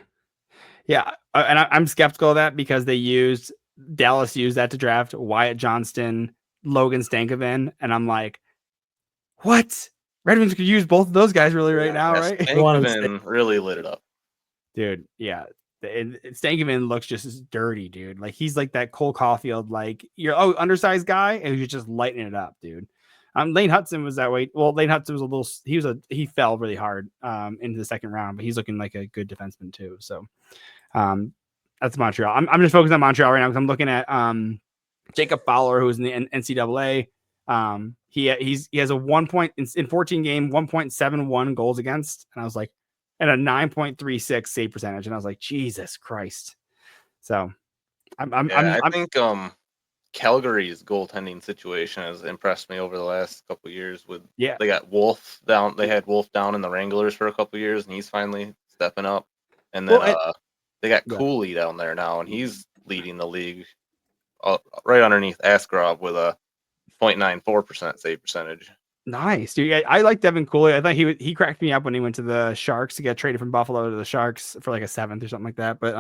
Yeah, and I'm skeptical of that because Dallas used that to draft Wyatt Johnston, Logan Stankoven, and I'm like, what? Red Wings could use both of those guys right now, right? Stankoven really lit it up. Dude, yeah. Stankoven looks just as dirty, dude. Like he's like that Cole Caulfield, like undersized guy, and he's just lighting it up, dude. Lane Hudson was that way. Well, Lane Hudson was he fell really hard into the second round, but he's looking like a good defenseman too. So that's Montreal. I'm just focused on Montreal right now because I'm looking at Jacob Fowler, who's in the NCAA. He has a 1 point in 14 game, 1.71 goals against, and I was like, and a 9.36 save percentage, and I was like, Jesus Christ. So I think Calgary's goaltending situation has impressed me over the last couple of years. They got Wolf down. They had Wolf down in the Wranglers for a couple of years, and he's finally stepping up. And then they got Cooley down there now, and he's leading the league right underneath Askarov with a 0.94% save percentage. Nice, dude. I like Devin Cooley. I thought he cracked me up when he went to the Sharks to get traded from Buffalo to the Sharks for like a 7th or something like that. But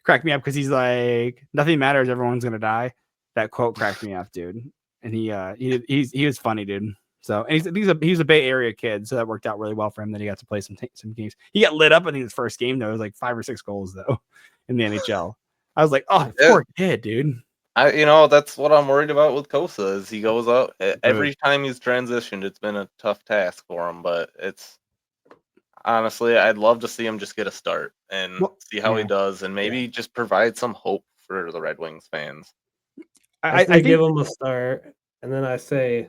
cracked me up because he's like, nothing matters, everyone's gonna die. That quote cracked me up, dude. And he was funny, dude. So, and he's a Bay Area kid, so that worked out really well for him that he got to play some games. He got lit up in his first game though. It was like 5 or 6 goals though in the NHL. I was like, oh, poor kid, dude. That's what I'm worried about with Kosa is he goes out every time he's transitioned. It's been a tough task for him, but it's honestly, I'd love to see him just get a start and see how he does, and maybe just provide some hope for the Red Wings fans. I think give him a start, and then I say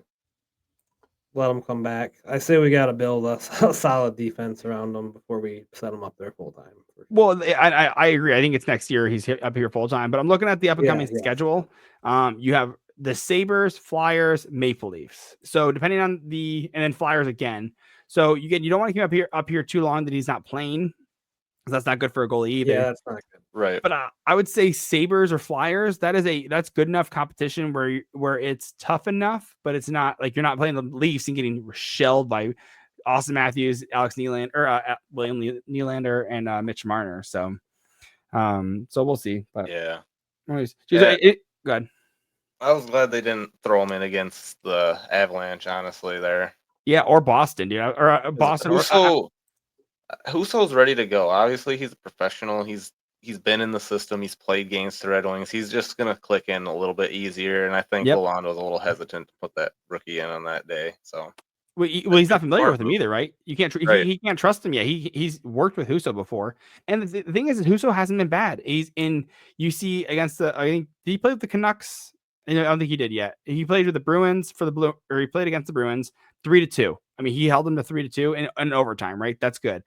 let him come back. I say we got to build a solid defense around him before we set him up there full time. Well, I agree. I think it's next year he's up here full time. But I'm looking at the up and coming schedule. You have the Sabres, Flyers, Maple Leafs. So depending on and then Flyers again. So you don't want to keep up here too long that he's not playing. That's not good for a goalie either. Yeah, that's not good. Right. But I would say Sabres or Flyers. That's good enough competition where it's tough enough, but it's not like you're not playing the Leafs and getting shelled by Austin Matthews, Alex Nylander, or William Nylander, and Mitch Marner. So we'll see. But yeah, go ahead. I was glad they didn't throw him in against the Avalanche. Honestly, there. Yeah, or Boston, dude, or Boston. Husso's ready to go. Obviously, he's a professional. He's been in the system. He's played games to Red Wings. He's just gonna click in a little bit easier. And I think Lalonde was a little hesitant to put that rookie in on that day. So. Well, he's not familiar with him either, right? You can't he can't trust him yet. He's worked with Husso before, and the thing is that Husso hasn't been bad. He's in UC against I think he played with the Canucks. I don't think he did yet. He played with the Bruins he played against the Bruins 3-2. I mean, he held them to 3-2 in overtime, right? That's good.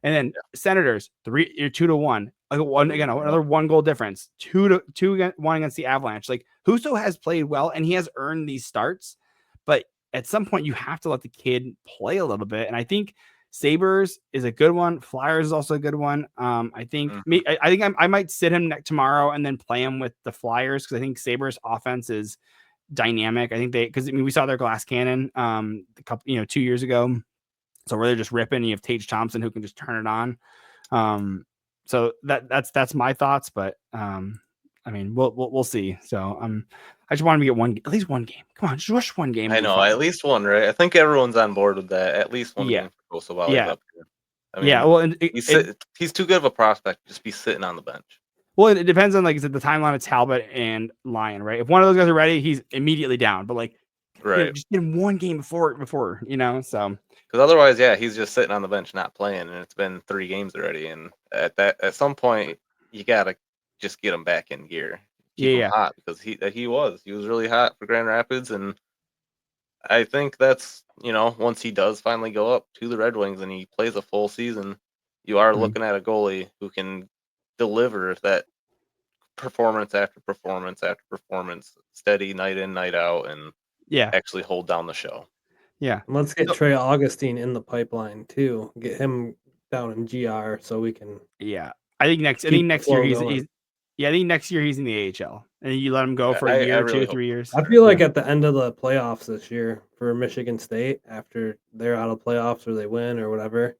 And then Senators 2-1. Another 1 goal difference. 2-1 against the Avalanche. Like Husso has played well and he has earned these starts, but at some point you have to let the kid play a little bit. And I think Sabres is a good one. Flyers is also a good one. I think I might sit him tomorrow and then play him with the Flyers because I think Sabres offense is dynamic. I think we saw their glass cannon a couple 2 years ago. So where they're just ripping, you have Tage Thompson who can just turn it on. So that's my thoughts, but I mean we'll see. So I just want him to get at least one game. Come on, just rush one game. I know, at least one, right? I think everyone's on board with that. At least one game for Kosa while he's up here. I mean, well, he's too good of a prospect to just be sitting on the bench. Well, it depends on the timeline of Talbot and Lyon, right? If one of those guys are ready, he's immediately down. But just get him one game before, so because otherwise, he's just sitting on the bench not playing, and it's been 3 games already. And at some point, you gotta just get him back in gear. Keep him hot because he was really hot for Grand Rapids, and I think that's once he does finally go up to the Red Wings and he plays a full season, you are looking at a goalie who can deliver that performance after performance after performance, steady night in night out, and actually hold down the show. Yeah, and let's get Trey Augustine in the pipeline too. Get him down in GR so we can. Yeah, I think next year he's in the AHL, and you let him go for a year, 2 or 3 years. I feel like at the end of the playoffs this year for Michigan State, after they're out of playoffs or they win or whatever,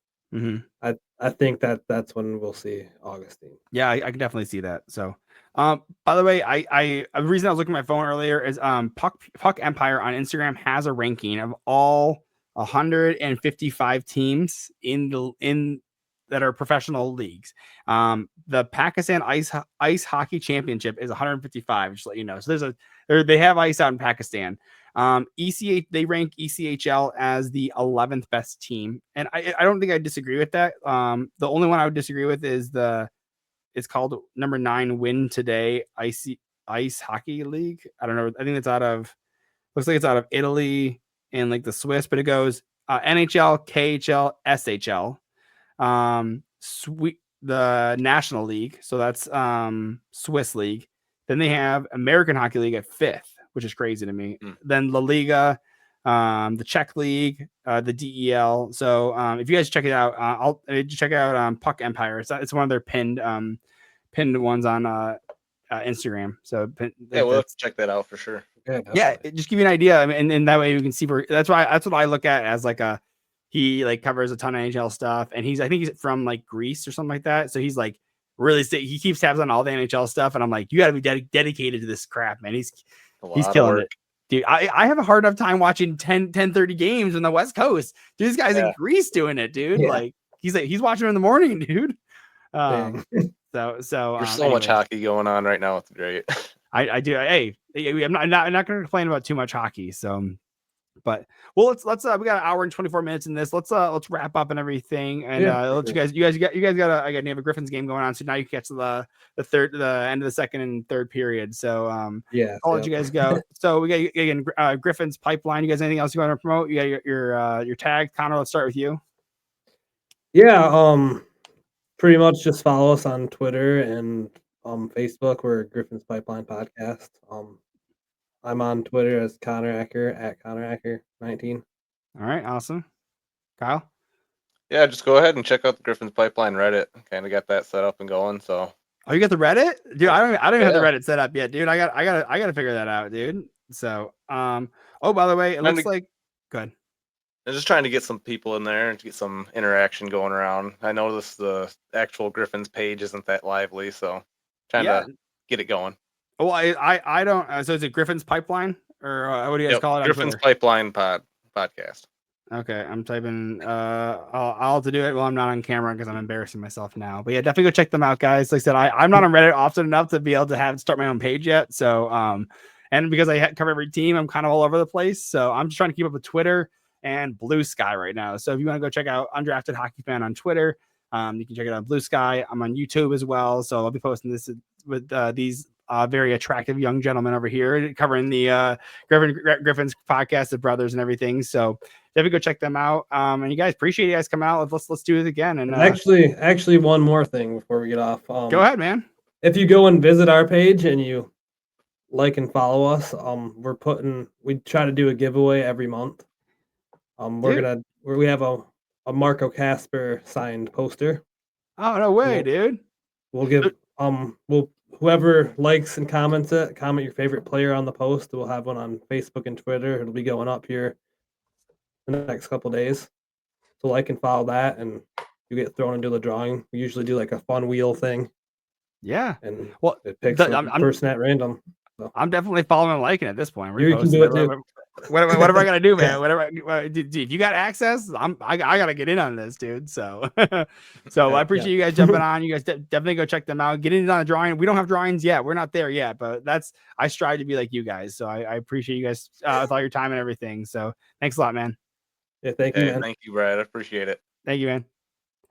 I think that's when we'll see Augustine. Yeah, I can definitely see that. So, by the way, the reason I was looking at my phone earlier is Puck Empire on Instagram has a ranking of all 155 teams in that are professional leagues. The Pakistan Ice Hockey Championship is 155, just to let you know. So they have ice out in Pakistan. They rank ECHL as the 11th best team, and I don't think I disagree with that. The only one I would disagree with is it's called number 9 Win Today Ice Hockey League. I don't know. I think looks like it's out of Italy and the Swiss, but it goes NHL, KHL, SHL. The National League, so that's Swiss League. Then they have American Hockey League at 5th, which is crazy to me. Then La Liga, the Czech League, the DEL. So if you guys check it out, I'll check out Puck Empire. It's one of their pinned ones on Instagram. So we'll have to check that out for sure. Yeah, just give you an idea. I mean, and that way you can see that's what I look at as he covers a ton of NHL stuff, and I think he's from Greece or something like that. So he's really he keeps tabs on all the NHL stuff, and I'm like, you got to be dedicated to this crap, man. He's killing it. Dude, I have a hard enough time watching 10:30 games on the West Coast. Dude, this guy's in Greece doing it, dude. Yeah. Like he's watching in the morning, dude. Dang. There's so much hockey going on right now. It's great. I do. Hey, I'm not going to complain about too much hockey. So, but well, let's we got an hour and 24 minutes in this. Let's wrap up and everything, and let you guys got you have a Griffins game going on, so now you catch the end of the second and third period. So I'll let you guys go. So we got again Griffins pipeline. You guys anything else you want to promote? You got your tag, Connor. Let's start with you. Yeah, pretty much just follow us on Twitter and Facebook. We're Griffins Pipeline Podcast. I'm on Twitter as Connor Acker at Connor Acker 19. All right, awesome. Kyle? Yeah, just go ahead and check out the Griffins Pipeline Reddit. Kind of got that set up and going. So. Oh, you got the Reddit, dude? I don't even have the Reddit set up yet, dude. I gotta figure that out, dude. So, oh, by the way, it looks like good. I'm just trying to get some people in there and to get some interaction going around. I noticed the actual Griffins page isn't that lively, so trying to get it going. Well, I don't. So is it Griffin's Pipeline or what do you guys call it? Griffin's Pipeline Podcast. Okay, I'm typing. I'll have to do it while I'm not on camera because I'm embarrassing myself now. But yeah, definitely go check them out, guys. Like I said, I'm not on Reddit often enough to be able to start my own page yet. So and because I cover every team, I'm kind of all over the place. So I'm just trying to keep up with Twitter and BlueSky right now. So if you want to go check out Undrafted Hockey Fan on Twitter, you can check it out on BlueSky. I'm on YouTube as well. So I'll be posting this with these very attractive young gentlemen over here covering the Griffins podcast of brothers and everything. So definitely go check them out. And you guys, appreciate you guys coming out. Let's do it again. And actually one more thing before we get off. Go ahead, man. If you go and visit our page and you like and follow us, we try to do a giveaway every month. We have a Marco Casper signed poster. Oh, no way, dude. We'll give whoever likes and comment your favorite player on the post. We'll have one on Facebook and Twitter. It'll be going up here in the next couple days. So like and follow that, and you get thrown into the drawing. We usually do like a fun wheel thing. Yeah. And it picks a person at random. So. I'm definitely following and liking at this point. You can do it too. Whatever I gotta do, man. Dude, if you got access, I gotta get in on this, dude. So, I appreciate you guys jumping on. You guys definitely go check them out. Get in on a drawing. We don't have drawings yet. We're not there yet, but I strive to be like you guys. So I appreciate you guys with all your time and everything. So thanks a lot, man. Yeah, thank you, man. Thank you, Brad. I appreciate it. Thank you, man.